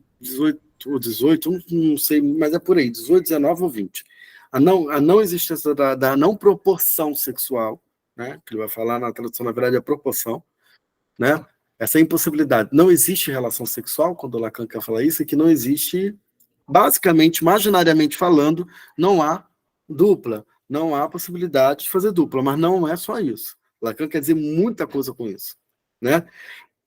ou 18, não sei, mas é por aí, 18, 19 ou 20. A não existência da não proporção sexual, né, que ele vai falar na tradução, na verdade, é proporção, né, essa impossibilidade. Não existe relação sexual, quando o Lacan quer falar isso, é que não existe, basicamente, imaginariamente falando, não há dupla, não há possibilidade de fazer dupla, mas não é só isso. Lacan quer dizer muita coisa com isso, né?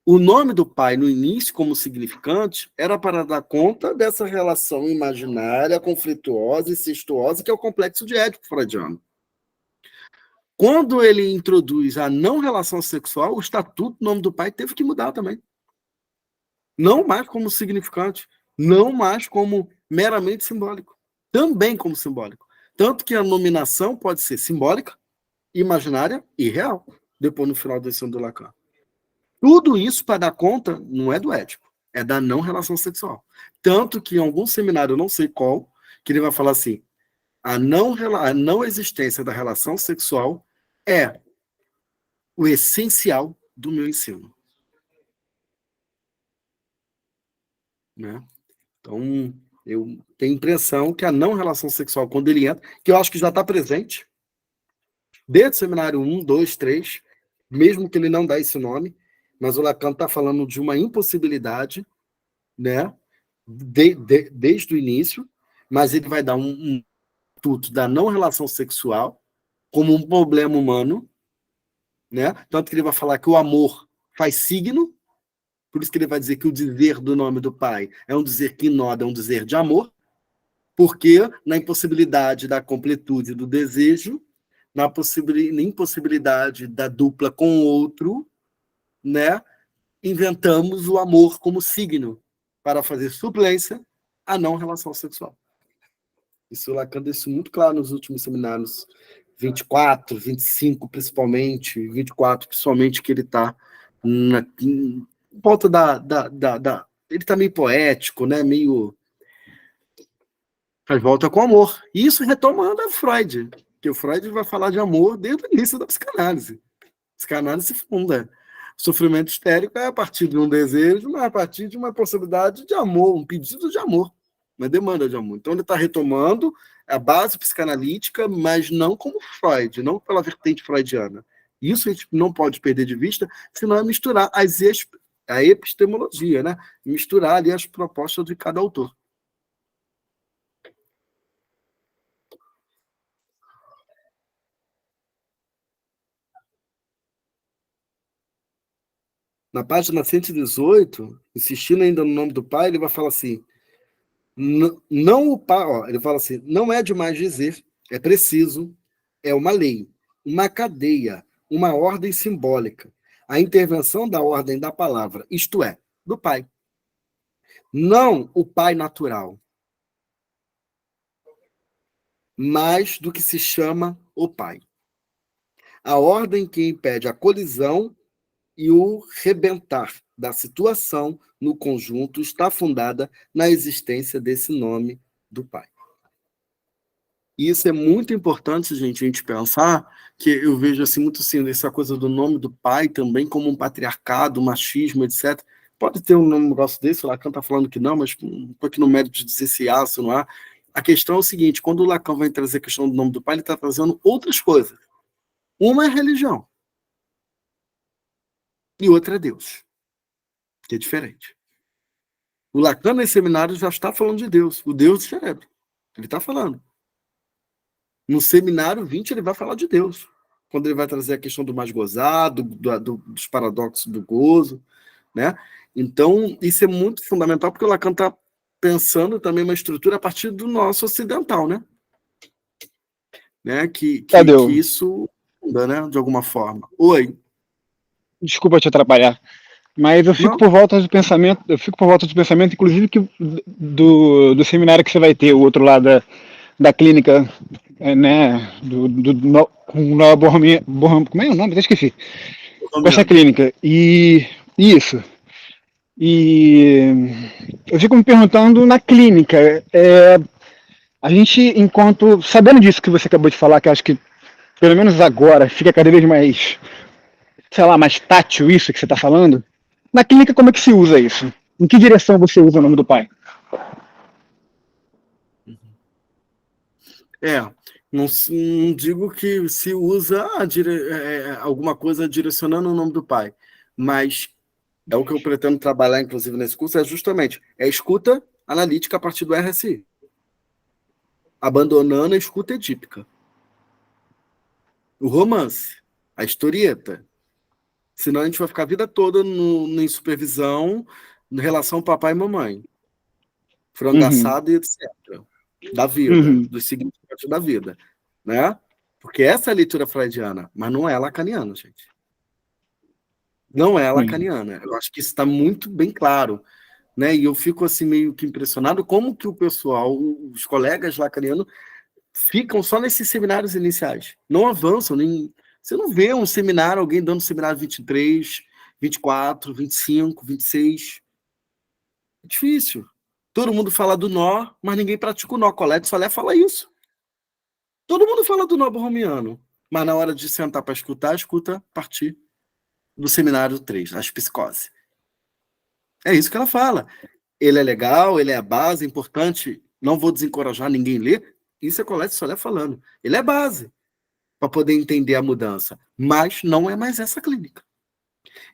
O nome do pai, no início, como significante, era para dar conta dessa relação imaginária, conflituosa e incestuosa, que é o complexo de Édipo freudiano. Quando ele introduz a não relação sexual, o estatuto, o nome do pai, teve que mudar também. Não mais como significante, não mais como meramente simbólico, também como simbólico. Tanto que a nominação pode ser simbólica, imaginária e real, depois no final do ensino do Lacan. Tudo isso para dar conta não é do ético, é da não relação sexual. Tanto que em algum seminário, eu não sei qual, que ele vai falar assim, a não existência da relação sexual é o essencial do meu ensino. Né? Então, eu tenho a impressão que a não relação sexual, quando ele entra, que eu acho que já está presente, desde o seminário 1, 2, 3, mesmo que ele não dá esse nome, mas o Lacan está falando de uma impossibilidade, né, desde o início, mas ele vai dar um tudo da não relação sexual como um problema humano, né? Tanto que ele vai falar que o amor faz signo, por isso que ele vai dizer que o dizer do nome do pai é um dizer que inoda, é um dizer de amor, porque na impossibilidade da completude do desejo, na impossibilidade da dupla com o outro, né, inventamos o amor como signo para fazer suplência à não relação sexual. Isso o Lacan deixou muito claro nos últimos seminários 24, 25, principalmente, 24, principalmente, que ele está em volta ele está meio poético, né? Meio. Faz volta com amor. E isso retomando a Freud, que o Freud vai falar de amor desde o início da psicanálise. A psicanálise se funda. O sofrimento histérico é a partir de um desejo, mas a partir de uma possibilidade de amor, um pedido de amor, uma demanda de amor. Então ele está retomando a base psicanalítica, mas não como Freud, não pela vertente freudiana. Isso a gente não pode perder de vista, senão é misturar a epistemologia, né? Misturar ali as propostas de cada autor. Na página 118, insistindo ainda no nome do pai, ele vai falar assim, não o pai, ó, ele fala assim, não é demais dizer, é preciso, é uma lei, uma cadeia, uma ordem simbólica, a intervenção da ordem da palavra, isto é, do pai. Não o pai natural, mais do que se chama o pai. A ordem que impede a colisão e o rebentar da situação no conjunto está fundada na existência desse nome do pai. E isso é muito importante, gente, a gente pensar, que eu vejo assim, muito assim, essa coisa do nome do pai também como um patriarcado, machismo, etc. Pode ter um negócio desse, o Lacan está falando que não, mas um pouco no mérito de dizer se há, se não há. A questão é o seguinte, quando o Lacan vai trazer a questão do nome do pai, ele está trazendo outras coisas. Uma é religião. E outra é Deus, que é diferente. O Lacan, nesse seminário, já está falando de Deus, o Deus do cérebro. Ele está falando. No seminário 20, ele vai falar de Deus, quando ele vai trazer a questão do mais gozado, dos paradoxos do gozo, né? Então, isso é muito fundamental, porque o Lacan está pensando também uma estrutura a partir do nosso ocidental, né? Que isso muda, né? De alguma forma. Oi. Desculpa te atrapalhar, mas eu fico por volta do pensamento, inclusive do seminário que você vai ter, o outro lado da clínica, né, como é o nome? Até esqueci. Com essa clínica. E isso. E eu fico me perguntando na clínica, a gente, enquanto, sabendo disso que você acabou de falar, que eu acho que, pelo menos agora, fica cada vez mais, sei lá, mais tátil isso que você está falando, na clínica como é que se usa isso? Em que direção você usa o nome do pai? Não digo que se usa alguma coisa direcionando o nome do pai, mas é o que eu pretendo trabalhar, inclusive, nesse curso, é justamente a escuta analítica a partir do RSI, abandonando a escuta edípica. O romance, a historieta. Senão a gente vai ficar a vida toda em supervisão, em relação papai e mamãe. Frango assado e etc. Da vida, dos significados da vida. Né? Porque essa é a leitura freudiana, mas não é lacaniana, gente. Não é lacaniana. Eu acho que isso está muito bem claro. né? E eu fico assim meio que impressionado como que o pessoal, os colegas lacanianos, ficam só nesses seminários iniciais. Não avançam, nem... Você não vê um seminário, alguém dando seminário 23, 24, 25, 26. É difícil. Todo mundo fala do nó, mas ninguém pratica o nó. Colette Solé fala isso. Todo mundo fala do nó borromiano, mas na hora de sentar para escutar, escuta a partir do seminário 3, as psicose. É isso que ela fala. Ele é legal, ele é a base, é importante, não vou desencorajar ninguém a ler. Isso é Colette Solé falando. Ele é base para poder entender a mudança, mas não é mais essa clínica.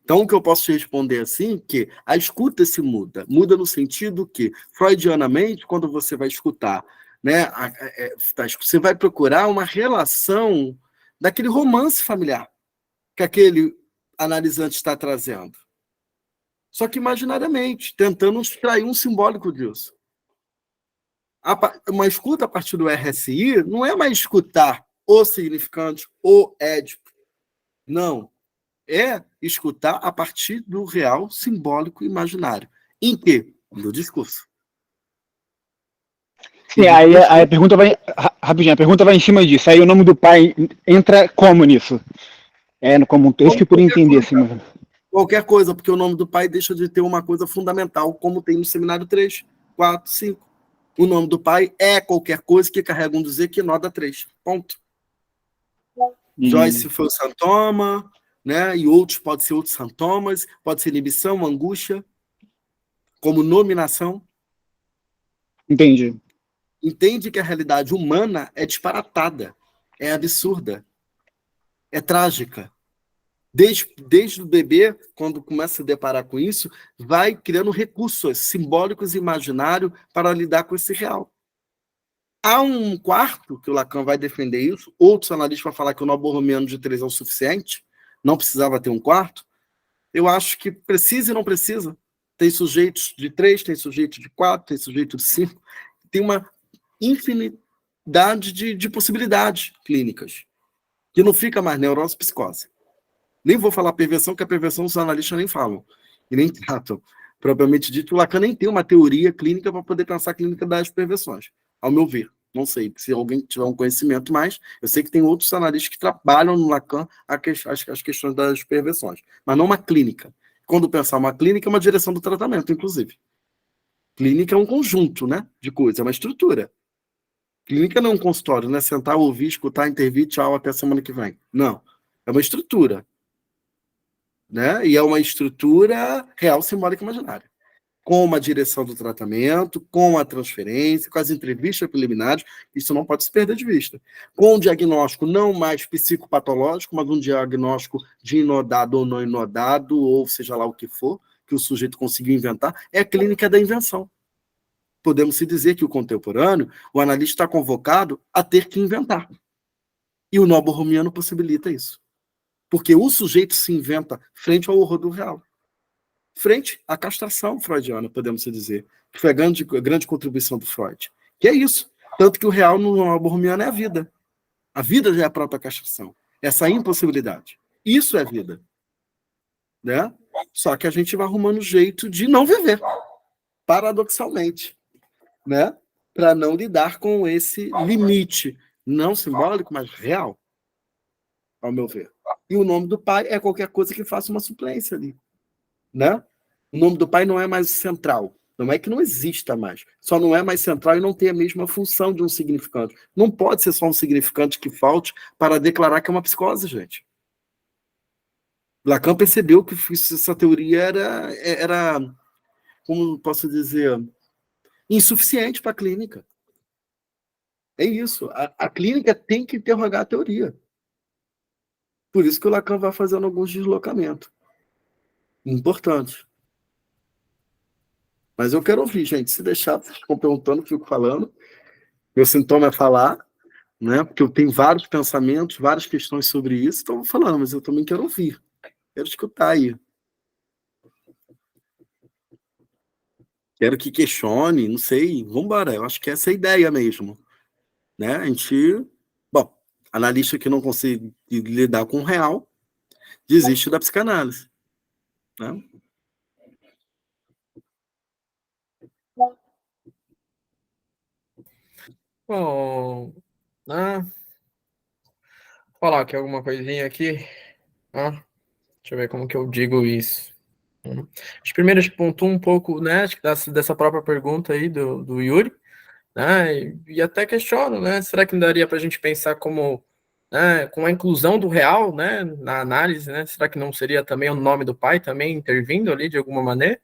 Então, o que eu posso te responder assim, que a escuta se muda. Muda no sentido que, freudianamente, quando você vai escutar, né, você vai procurar uma relação daquele romance familiar que aquele analisante está trazendo. Só que imaginariamente, tentando extrair um simbólico disso. Uma escuta a partir do RSI não é mais escutar o significante, o Édipo. Não. É escutar a partir do real, simbólico e imaginário. Em quê? No discurso. Sim, aí a pergunta vai. Rapidinho, a pergunta vai em cima disso. Aí o nome do pai entra como nisso? Como um texto que eu queria entender assim. Qualquer coisa, porque o nome do pai deixa de ter uma coisa fundamental, como tem no seminário 3, 4, 5. O nome do pai é qualquer coisa que carrega um dizer que nó dá 3. Ponto. Joyce foi o sintoma, né? E outros podem ser outros sintomas, pode ser inibição, angústia, como nominação. Entendi. Entende que a realidade humana é disparatada, é absurda, é trágica. Desde o bebê, quando começa a se deparar com isso, vai criando recursos simbólicos e imaginários para lidar com esse real. Há um quarto, que o Lacan vai defender isso, outros analistas vão falar que o nó borromiano de 3 é o suficiente, não precisava ter um quarto. Eu acho que precisa e não precisa. Tem sujeitos de 3, tem sujeito de 4, tem sujeito de 5. Tem uma infinidade de possibilidades clínicas, que não fica mais neurose e psicose. Nem vou falar perversão, que a perversão os analistas nem falam, e nem tratam. Propriamente dito, o Lacan nem tem uma teoria clínica para poder pensar a clínica das perversões, ao meu ver. Não sei, se alguém tiver um conhecimento mais, eu sei que tem outros analistas que trabalham no Lacan as questões das perversões, mas não uma clínica. Quando pensar uma clínica, é uma direção do tratamento, inclusive. Clínica é um conjunto, né, de coisas, é uma estrutura. Clínica não é um consultório, não é sentar, ouvir, escutar, intervir, tchau, até semana que vem. Não, é uma estrutura. Né? E é uma estrutura real, simbólica e imaginária. Com uma direção do tratamento, com a transferência, com as entrevistas preliminares, isso não pode se perder de vista. Com um diagnóstico não mais psicopatológico, mas um diagnóstico de inodado ou não inodado, ou seja lá o que for, que o sujeito conseguiu inventar, é a clínica da invenção. Podemos se dizer que o contemporâneo, o analista está convocado a ter que inventar. E o nó borromiano possibilita isso. Porque o sujeito se inventa frente ao horror do real. Frente à castração freudiana, podemos dizer. Que foi a grande contribuição do Freud. Que é isso. Tanto que o real no borromiano é a vida. A vida já é a própria castração. Essa impossibilidade. Isso é vida. Né? Só que a gente vai arrumando jeito de não viver. Paradoxalmente. Né? Para não lidar com esse limite. Não simbólico, mas real. Ao meu ver. E o nome do pai é qualquer coisa que faça uma suplência ali. Né? O nome do pai não é mais central. Não é que não exista mais. Só não é mais central e não tem a mesma função de um significante. Não pode ser só um significante que falte para declarar que é uma psicose, gente. Lacan percebeu que essa teoria era como posso dizer, insuficiente para a clínica. É isso. A clínica tem que interrogar a teoria. Por isso que o Lacan vai fazendo alguns deslocamentos. Importantes. Mas eu quero ouvir, gente. Se deixar, vocês ficam perguntando, fico falando. Meu sintoma é falar, né? Porque eu tenho vários pensamentos, várias questões sobre isso, então eu vou falando, mas eu também quero ouvir. Quero escutar aí. Quero que questione, não sei. Vamos embora. Eu acho que essa é a ideia mesmo. Né? A gente... Bom, analista que não consegue lidar com o real, desiste da psicanálise. Né? Bom, vou falar aqui alguma coisinha aqui. Deixa eu ver como que eu digo isso. Acho que primeiro a gente pontua um pouco, né, acho que dessa própria pergunta aí do Yuri, né, e até questiono, né, será que não daria para a gente pensar como, né, com a inclusão do real, né, na análise, né, será que não seria também o nome do pai também intervindo ali de alguma maneira,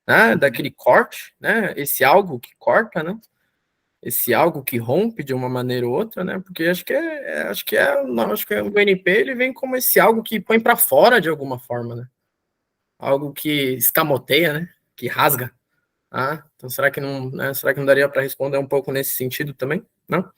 né, daquele corte, né, esse algo que corta, né, esse algo que rompe de uma maneira ou outra, né, porque acho que o NP ele vem como esse algo que põe para fora de alguma forma, né, algo que escamoteia, né, que rasga. Então será que não, né, será que não daria para responder um pouco nesse sentido também, não?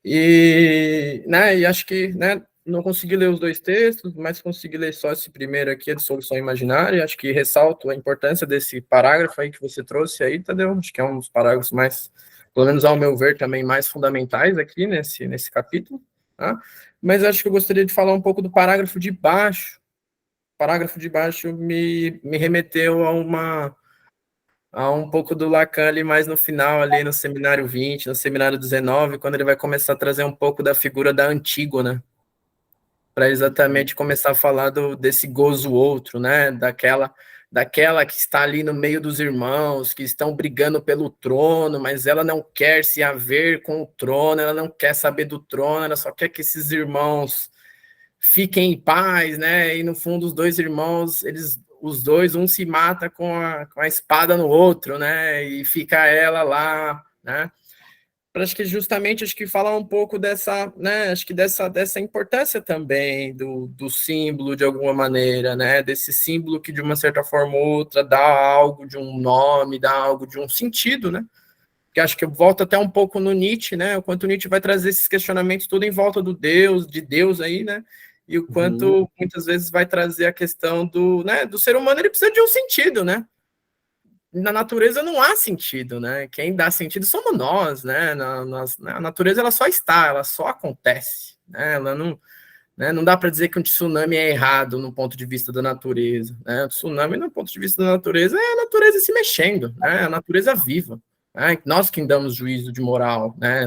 E, né, e acho que, né, não consegui ler os dois textos, mas consegui ler só esse primeiro aqui, de solução imaginária. Acho que ressalto a importância desse parágrafo aí que você trouxe aí, Tadeu. Acho que é um dos parágrafos mais, pelo menos ao meu ver, também mais fundamentais aqui nesse capítulo. Tá? Mas acho que eu gostaria de falar um pouco do parágrafo de baixo. O parágrafo de baixo me remeteu a um pouco do Lacan ali mais no final, ali no seminário 20, no seminário 19, quando ele vai começar a trazer um pouco da figura da Antígona, para exatamente começar a falar desse gozo outro, né, daquela que está ali no meio dos irmãos, que estão brigando pelo trono, mas ela não quer se haver com o trono, ela não quer saber do trono, ela só quer que esses irmãos fiquem em paz, né, e no fundo os dois irmãos, os dois, um se mata com a espada no outro, né, e fica ela lá, né, acho que fala um pouco dessa, né, acho que dessa importância também do símbolo de alguma maneira, né, desse símbolo que de uma certa forma ou outra dá algo de um nome, dá algo de um sentido, né, que acho que volta até um pouco no Nietzsche, né, o quanto Nietzsche vai trazer esses questionamentos tudo em volta de Deus aí, né, e o quanto muitas vezes vai trazer a questão do ser humano, ele precisa de um sentido, né, na natureza não há sentido, né? Quem dá sentido somos nós, né? A natureza ela só está, ela só acontece, né? Ela não, né? Não dá para dizer que um tsunami é errado no ponto de vista da natureza, né? O tsunami, no ponto de vista da natureza, é a natureza se mexendo, né? A natureza viva, né? Nós que damos juízo de moral, né?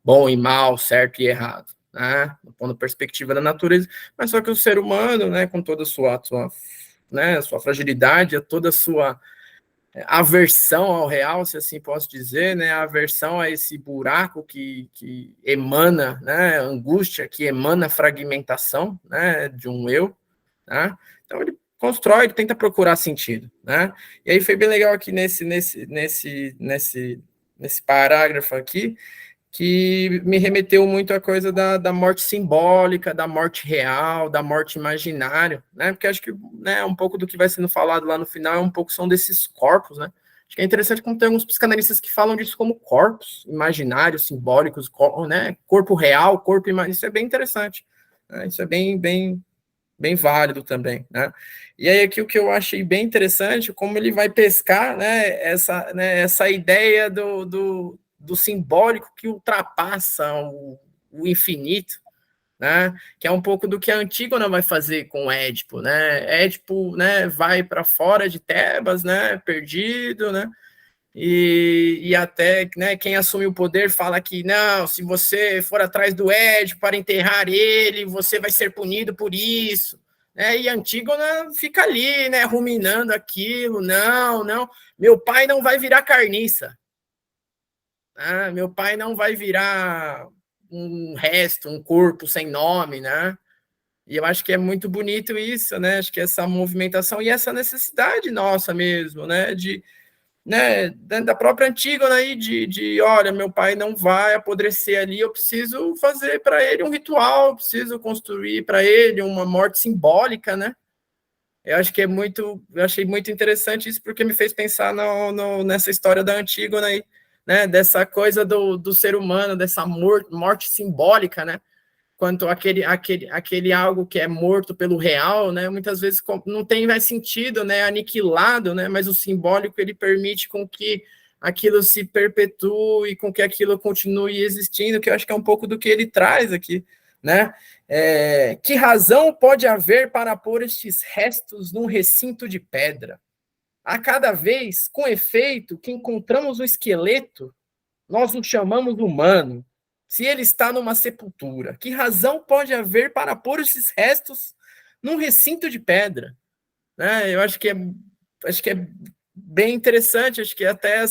Bom e mal, certo e errado, né? Pondo perspectiva da natureza, mas só que o ser humano, né? Com toda a sua né? Sua fragilidade, toda a sua aversão ao real, se assim posso dizer, né, a aversão a esse buraco que emana, né, angústia, que emana fragmentação, né, de um eu, né, então ele constrói, ele tenta procurar sentido, né, e aí foi bem legal aqui nesse parágrafo aqui, que me remeteu muito à coisa da morte simbólica, da morte real, da morte imaginária, né? Porque acho que, né, um pouco do que vai sendo falado lá no final é um pouco são desses corpos, né? Acho que é interessante como tem alguns psicanalistas que falam disso como corpos imaginários, simbólicos, né? Corpo real, corpo imaginário, isso é bem interessante, né? Isso é bem válido também, né? E aí aqui o que eu achei bem interessante, como ele vai pescar, né, essa ideia do simbólico que ultrapassa o infinito, né? Que é um pouco do que a Antígona vai fazer com o Édipo, né? Édipo, né, vai para fora de Tebas, né, perdido, né? E até, né, quem assume o poder fala que não, se você for atrás do Édipo para enterrar ele, você vai ser punido por isso, né? E Antígona fica ali, né, ruminando aquilo, não, meu pai não vai virar carniça, meu pai não vai virar um resto, um corpo sem nome, né? E eu acho que é muito bonito isso, né? Acho que essa movimentação e essa necessidade nossa mesmo, né? Né, da própria Antígona aí, olha, meu pai não vai apodrecer ali, eu preciso fazer para ele um ritual, eu preciso construir para ele uma morte simbólica, né? Eu acho que eu achei muito interessante isso, porque me fez pensar nessa história da Antígona aí, né, dessa coisa do ser humano, dessa morte simbólica, né? Quanto aquele algo que é morto pelo real, né, muitas vezes não tem mais sentido, né, aniquilado, né, mas o simbólico ele permite com que aquilo se perpetue, com que aquilo continue existindo, que eu acho que é um pouco do que ele traz aqui, né? Que razão pode haver para pôr estes restos num recinto de pedra? A cada vez, com efeito, que encontramos um esqueleto, nós nos chamamos humano, se ele está numa sepultura, que razão pode haver para pôr esses restos num recinto de pedra? Né? Eu acho que é bem interessante, acho que até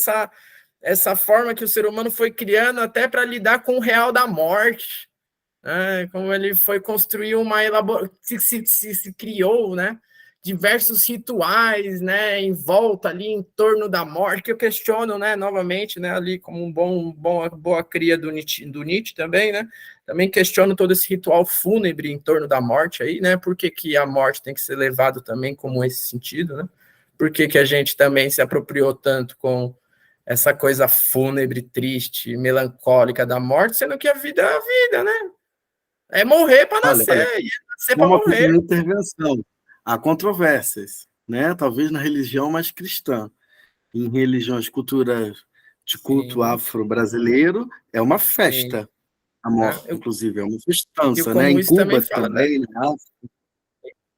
essa forma que o ser humano foi criando até para lidar com o real da morte, né? Como ele foi construir uma se criou, né? Diversos rituais, né, em volta ali, em torno da morte, que eu questiono, né, novamente, né, ali como boa cria do Nietzsche também, né, também questiono todo esse ritual fúnebre em torno da morte aí, né, por que a morte tem que ser levado também como esse sentido, né, por que a gente também se apropriou tanto com essa coisa fúnebre, triste, melancólica da morte, sendo que a vida é a vida, né, é morrer para nascer, e nascer para uma morrer. pequena intervenção. Há controvérsias, né? Talvez na religião mais cristã. Em religiões, culturas de culto afro-brasileiro, é uma festa. A morte, inclusive, é uma festança, né? Em Cuba também,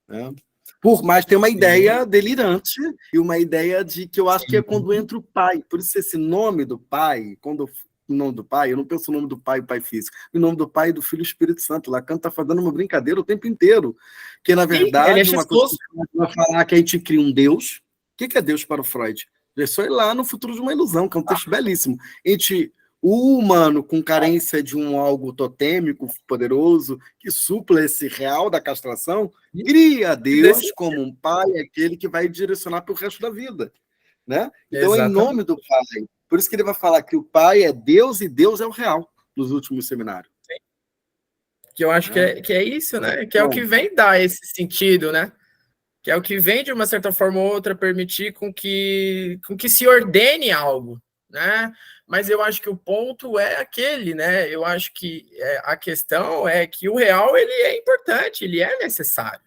né? Por mais ter uma ideia delirante e uma ideia de que eu acho que é quando entra o pai. Por isso esse nome do pai, quando o nome do pai, eu não penso no nome do pai, o pai físico, o nome do pai e do filho e Espírito Santo. Lacan está fazendo uma brincadeira o tempo inteiro. Que, na verdade, uma coisa que vai falar que a gente cria um Deus. O que é Deus para o Freud? É só ir lá no Futuro de uma Ilusão, que é um texto belíssimo. O humano com carência de um algo totêmico, poderoso, que supla esse real da castração, cria Deus como um pai, aquele que vai direcionar para o resto da vida. Né? Então, em nome do pai. Por isso que ele vai falar que o pai é Deus e Deus é o real, nos últimos seminários. Que eu acho que é isso, né? Que é o que vem dar esse sentido, né? Que é o que vem, de uma certa forma ou outra, permitir com que se ordene algo, né? Mas eu acho que o ponto é aquele, né? Eu acho que a questão é que o real, ele é importante, ele é necessário,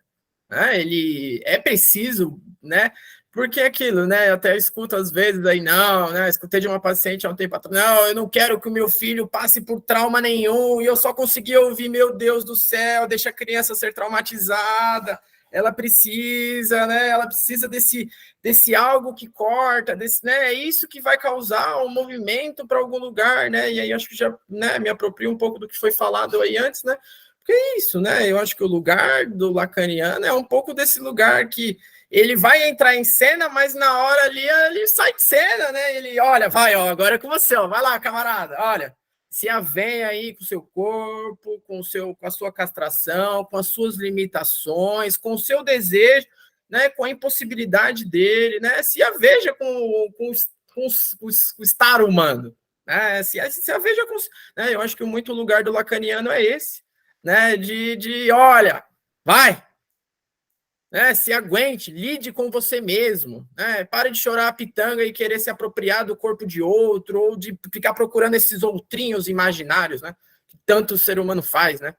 né? Ele é preciso, né? Porque é aquilo, né? Eu até escuto às vezes aí, não, né? Escutei de uma paciente há um tempo atrás, não, eu não quero que o meu filho passe por trauma nenhum, e eu só consegui ouvir, meu Deus do céu, deixa a criança ser traumatizada. Ela precisa, né? Ela precisa desse algo que corta, né? É isso que vai causar um movimento para algum lugar, né? E aí acho que já, né, me aproprio um pouco do que foi falado aí antes, né? Porque é isso, né? Eu acho que o lugar do lacaniano é um pouco desse lugar que ele vai entrar em cena, mas na hora ali ele sai de cena, né? Ele, olha, vai, ó, agora é com você, ó, vai lá, camarada, olha. Se avenha aí com o seu corpo, com a sua castração, com as suas limitações, com o seu desejo, né, com a impossibilidade dele, né, se aveja com o estar humano, né, se aveja com... Né, eu acho que muito lugar do lacaniano é esse, né, de olha, vai, né, se aguente, lide com você mesmo, né, pare de chorar a pitanga e querer se apropriar do corpo de outro, ou de ficar procurando esses outrinhos imaginários, né, que tanto o ser humano faz, né,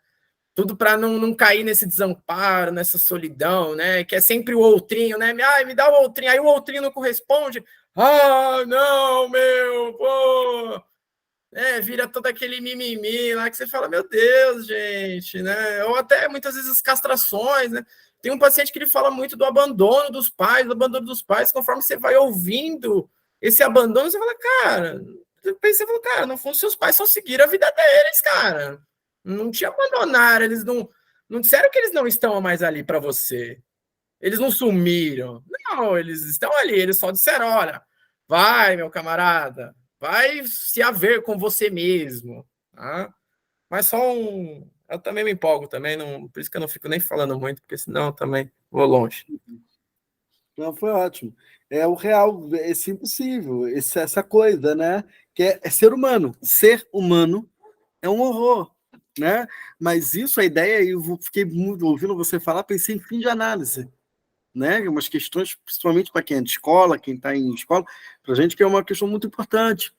tudo para não cair nesse desamparo, nessa solidão, né, que é sempre o outrinho, né, me dá o outrinho, aí o outrinho não corresponde, não, meu, pô, vira todo aquele mimimi lá que você fala, meu Deus, gente, né, ou até muitas vezes as castrações, né. Tem um paciente que ele fala muito do abandono dos pais, conforme você vai ouvindo esse abandono, você fala, cara, não foram seus pais, só seguiram a vida deles, cara. Não te abandonaram, eles não disseram que eles não estão mais ali para você. Eles não sumiram. Não, eles estão ali, eles só disseram, olha, vai, meu camarada, vai se haver com você mesmo. Tá? Mas só eu também me empolgo também, por isso que eu não fico nem falando muito, porque senão eu também vou longe. Não, foi ótimo. É o real, esse impossível, essa coisa, né? Que é ser humano. Ser humano é um horror, né? Mas isso, a ideia, eu fiquei muito ouvindo você falar, pensei em fim de análise, né? Umas questões, principalmente para quem é de escola, quem está em escola, para a gente que é uma questão muito importante,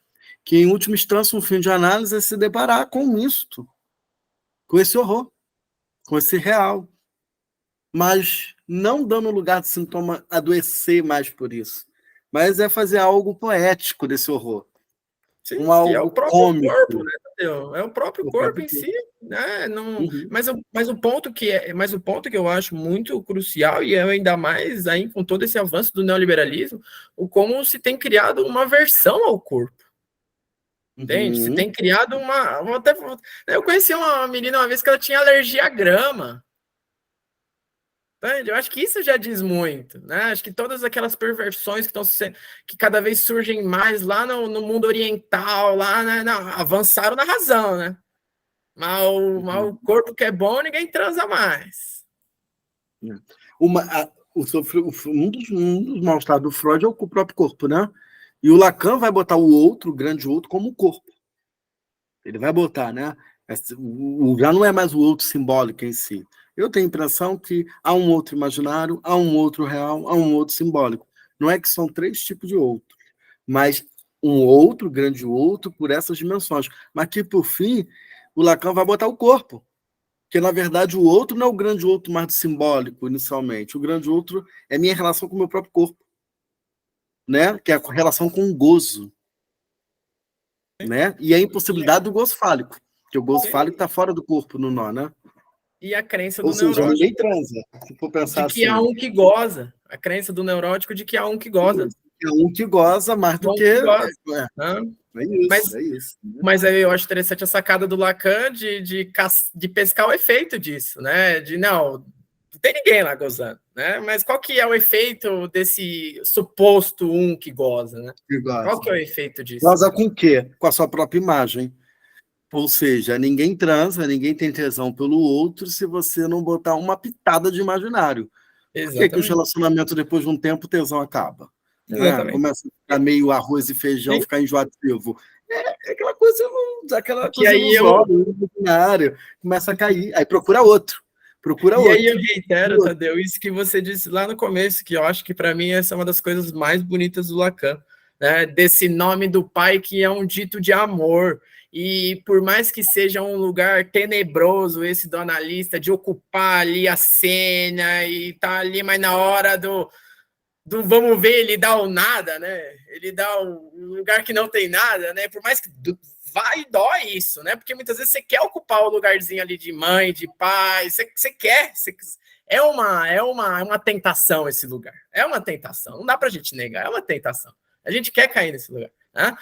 que em última instância, um fim de análise é se deparar com isto, com esse horror, com esse real, mas não dando lugar de sintoma adoecer mais por isso, mas é fazer algo poético desse horror. Sim, algo é o próprio cômico. Corpo, né, Tadeu? É o próprio corpo em si, né? Não, mas o ponto que eu acho muito crucial, e ainda mais aí com todo esse avanço do neoliberalismo, o como se tem criado uma aversão ao corpo. Entende? Você Uhum. tem criado eu conheci uma menina uma vez que ela tinha alergia à grama. Entende? Eu acho que isso já diz muito, né? Acho que todas aquelas perversões que cada vez surgem mais lá no mundo oriental, lá, né, avançaram na razão, né? Mas o corpo que é bom, ninguém transa mais. Um dos mal-estar do Freud é o próprio corpo, né? E o Lacan vai botar o outro, o grande outro, como o corpo. Ele vai botar, né? Já não é mais o outro simbólico em si. Eu tenho a impressão que há um outro imaginário, há um outro real, há um outro simbólico. Não é que são 3 tipos de outro, mas um outro, grande outro, por essas dimensões. Mas que, por fim, o Lacan vai botar o corpo. Porque, na verdade, o outro não é o grande outro mais do simbólico, inicialmente. O grande outro é minha relação com o meu próprio corpo, né? Que é a relação com o gozo. Né? E a impossibilidade do gozo fálico, porque o gozo fálico está fora do corpo no nó, né? E a crença do Ou seja, neurótico ninguém transa, se for pensar de que assim. há um que goza. A crença do neurótico de que há um que goza. É um que goza mais do Um que... que goza. É isso. Mas aí eu acho interessante a sacada do Lacan de pescar o efeito disso, né? Não tem ninguém lá gozando, né? Mas qual que é o efeito desse suposto um que goza, né? Que goza. Qual que é o efeito disso? Goza com o quê? Com a sua própria imagem. Ou seja, ninguém transa, ninguém tem tesão pelo outro se você não botar uma pitada de imaginário. Por que os relacionamentos, depois de um tempo, o tesão acaba? Né? Começa a ficar meio arroz e feijão, ficar enjoativo. É aquela coisa, imaginária, começa a cair, aí procura outro. E aí eu reitero, Tadeu, isso que você disse lá no começo, que eu acho que para mim essa é uma das coisas mais bonitas do Lacan, né? Desse nome do pai que é um dito de amor. E por mais que seja um lugar tenebroso esse do analista, de ocupar ali a cena e tá ali, mas na hora do vamos ver, ele dá o nada, né? Ele dá um lugar que não tem nada, né? Por mais que vai e dói isso, né? Porque muitas vezes você quer ocupar o lugarzinho ali de mãe, de pai, você quer. É uma tentação esse lugar. É uma tentação. Não dá pra gente negar, é uma tentação. A gente quer cair nesse lugar, né?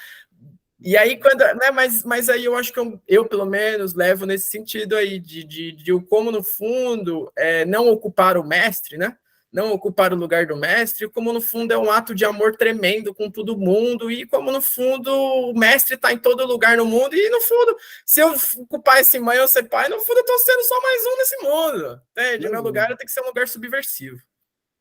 E aí, né, mas aí eu acho que eu, pelo menos, levo nesse sentido aí de como, no fundo, não ocupar o mestre, né? Não ocupar o lugar do mestre, como, no fundo, é um ato de amor tremendo com todo mundo, e como, no fundo, o mestre está em todo lugar no mundo, e, no fundo, se eu ocupar esse mãe ou ser pai, no fundo, eu estou sendo só mais um nesse mundo, entende? O meu lugar tem que ser um lugar subversivo.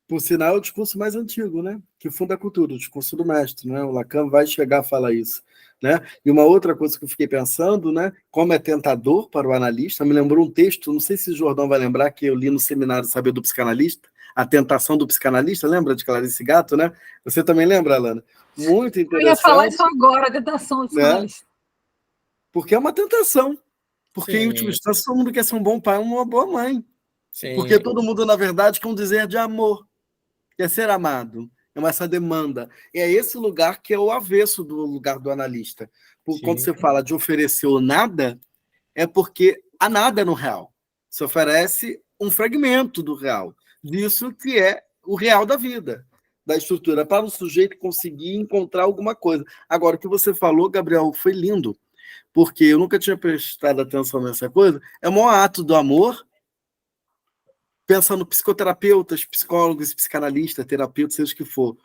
Por sinal, é o discurso mais antigo, né? Que funda a cultura, o discurso do mestre, né? O Lacan vai chegar a falar isso, né? E uma outra coisa que eu fiquei pensando, né? Como é tentador para o analista, me lembrou um texto, não sei se o Jordão vai lembrar, que eu li no seminário Saber do Psicanalista, A Tentação do Psicanalista, lembra de Clarice Gato, né? Você também lembra, Alana? Muito interessante. Eu ia falar isso agora, a tentação do psicanalista. Porque é uma tentação. Porque, em última instância, todo mundo quer ser um bom pai, uma boa mãe. Sim. Porque todo mundo, na verdade, quer um dizer de amor. Quer ser amado. É essa demanda. E é esse lugar que é o avesso do lugar do analista. Quando você fala de oferecer o nada, é porque há nada no real. Se oferece um fragmento do real. Disso que é o real da vida, da estrutura, para o sujeito conseguir encontrar alguma coisa. Agora, o que você falou, Gabriel, foi lindo, porque eu nunca tinha prestado atenção nessa coisa. É o maior ato do amor. Pensando psicoterapeutas, psicólogos, psicanalistas, terapeutas, seja o que for.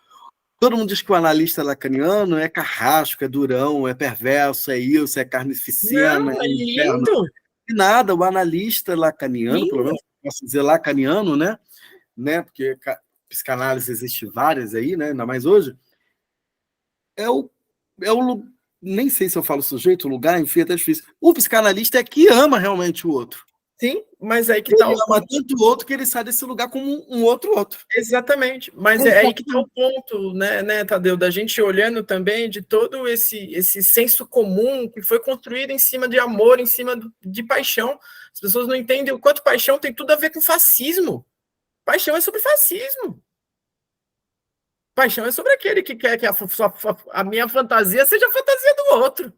Todo mundo diz que o analista lacaniano é carrasco, é durão, é perverso, é isso, é carnificina. Não, é lindo! E nada, o analista lacaniano, lindo. Pelo menos posso dizer lacaniano, né? Porque psicanálise existe várias aí, né? Ainda mais hoje. Nem sei se eu falo sujeito, lugar, enfim, é até difícil. O psicanalista é que ama realmente o outro. Sim, mas aí que ele ama tanto o outro que ele sai desse lugar como um outro. Exatamente, mas é aí que está o ponto, né, Tadeu, da gente olhando também de todo esse senso comum que foi construído em cima de amor, em cima de paixão. As pessoas não entendem o quanto paixão tem tudo a ver com fascismo. Paixão é sobre fascismo. Paixão é sobre aquele que quer que a minha fantasia seja a fantasia do outro.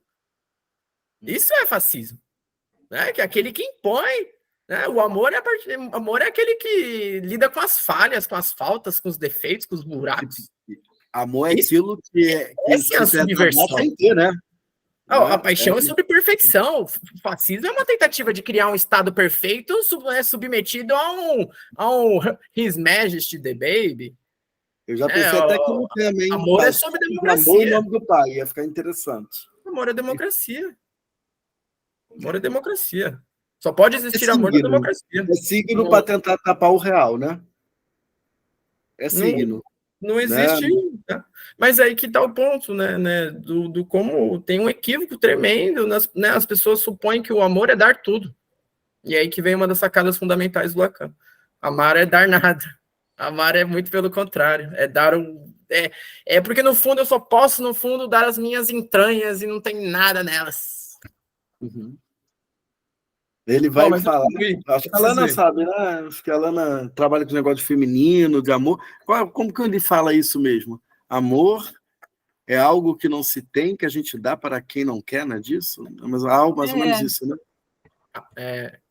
Isso é fascismo. Né? Que é aquele que impõe, né? O amor é aquele que lida com as falhas, com as faltas, com os defeitos, com os buracos. Amor é aquilo que essa é a subversão. Sem ter, né? A paixão é sobre perfeição. O fascismo é uma tentativa de criar um Estado perfeito submetido a um His Majesty the Baby. Eu já pensei até que não também. Amor é sobre democracia. Amor em nome do pai, ia ficar interessante. Amor é democracia. Amor é democracia. Só pode existir amor na democracia. É signo para tentar tapar o real, né? É signo. Não existe. Né? Mas aí que está o ponto, né? Do como tem um equívoco tremendo. Né? As pessoas supõem que o amor é dar tudo. E aí que vem uma das sacadas fundamentais do Lacan. Amar é dar nada. Amar é muito pelo contrário. É dar É porque, no fundo, eu só posso, no fundo, dar as minhas entranhas e não tem nada nelas. Uhum. Ele vai falar. Acho que a Lana sabe, né? Acho que a Lana trabalha com negócio de feminino, de amor. Como que ele fala isso mesmo? Amor é algo que não se tem, que a gente dá para quem não quer, não é disso? Mas algo mais ou menos isso, né?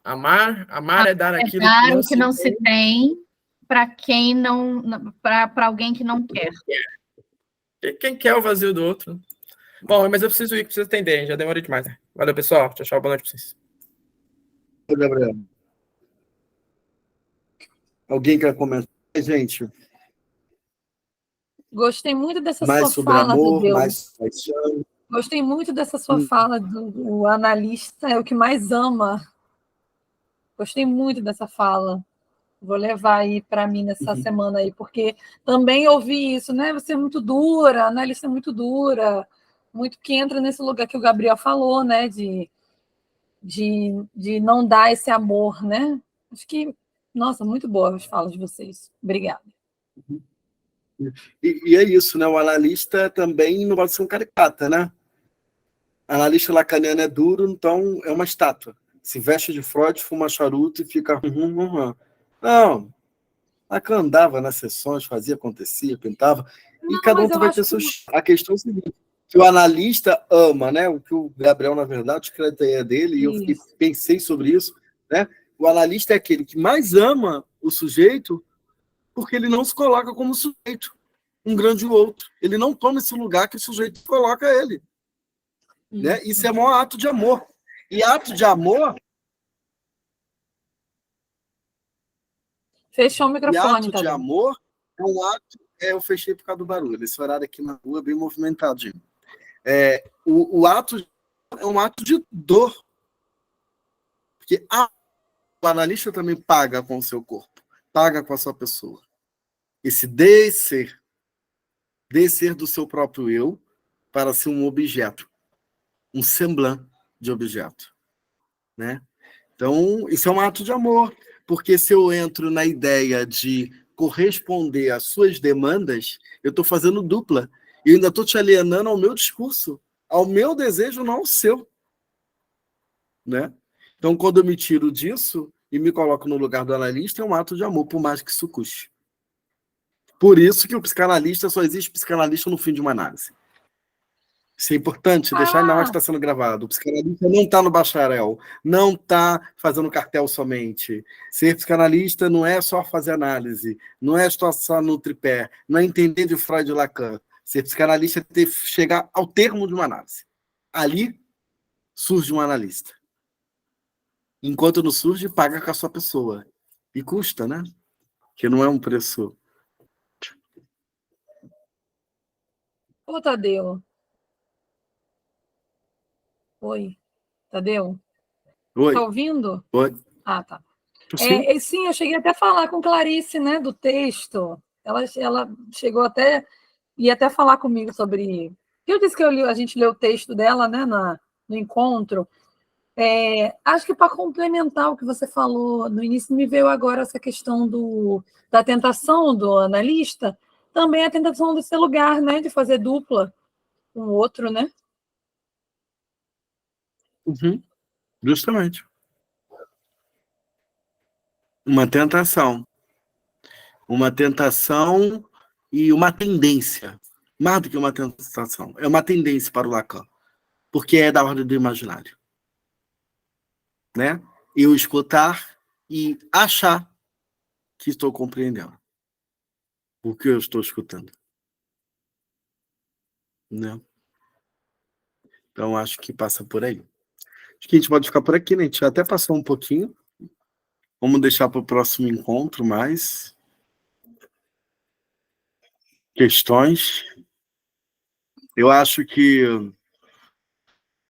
Amar é dar aquilo que não se tem para quem não, para alguém que não quer. Quem quer o vazio do outro. Bom, mas eu preciso ir, preciso atender, já demorei demais. Né? Valeu, pessoal. Tchau, tchau. Boa noite para vocês. Gabriel. Alguém quer comentar, gente? Gostei muito dessa mais sua sobre fala, amor, Tadeu. mais paixão. Gostei muito dessa sua fala do analista é o que mais ama. Gostei muito dessa fala. Vou levar aí para mim nessa semana aí, porque também ouvi isso, né? Você é muito dura, a analista é muito dura, muito que entra nesse lugar que o Gabriel falou, né? De não dar esse amor, né? Acho que, nossa, muito boa as falas de vocês. Obrigada. E é isso, né? O analista também não pode ser um caricata, né? O analista lacaniano é duro, então é uma estátua. Se veste de Freud, fuma charuto e fica... Não. Lacan andava nas sessões, fazia, acontecia, pintava, e cada um vai ter seus... A questão é o seguinte, que o analista ama, né? O que o Gabriel, na verdade, que a ideia dele, e eu pensei sobre isso, né? O analista é aquele que mais ama o sujeito porque ele não se coloca como sujeito, um grande outro. Ele não toma esse lugar que o sujeito coloca ele. Né? Isso é o maior ato de amor. E ato de amor... Fechou o microfone, e ato de amor é um ato... eu fechei por causa do barulho. Esse horário aqui na rua é bem movimentadinho. O ato é um ato de dor. Porque o analista também paga com o seu corpo, paga com a sua pessoa. Esse descer do seu próprio eu para ser um objeto, um semblante de objeto. Né? Então, isso é um ato de amor, porque se eu entro na ideia de corresponder às suas demandas, eu estou fazendo dupla. E eu ainda estou te alienando ao meu discurso, ao meu desejo, não ao seu. Né? Então, quando eu me tiro disso e me coloco no lugar do analista, é um ato de amor, por mais que isso custe. Por isso que o psicanalista só existe psicanalista no fim de uma análise. Isso é importante, deixar na hora que está sendo gravado. O psicanalista não está no bacharel, não está fazendo cartel somente. Ser psicanalista não é só fazer análise, não é só no tripé, não é entender de Freud e Lacan. Ser psicanalista é chegar ao termo de uma análise. Ali surge um analista. Enquanto não surge, paga com a sua pessoa. E custa, né? Que não é um preço. Ô, Tadeu. Oi, Tadeu? Oi. Tá ouvindo? Oi. Ah, tá. Sim, eu cheguei até a falar com Clarice, né, do texto. Ela chegou até... ia até falar comigo sobre... Eu disse que a gente leu o texto dela, né, no encontro. Acho que para complementar o que você falou no início, me veio agora essa questão da tentação do analista, também a tentação desse lugar, né, de fazer dupla com o outro, né? Justamente. Uma tentação. Uma tentação e uma tendência. Mais do que uma tentação. É uma tendência para o Lacan. Porque é da ordem do imaginário. Né? Eu escutar e achar que estou compreendendo o que eu estou escutando. Né? Então, acho que passa por aí. Acho que a gente pode ficar por aqui, né? A gente até passou um pouquinho. Vamos deixar para o próximo encontro mais questões. Eu acho que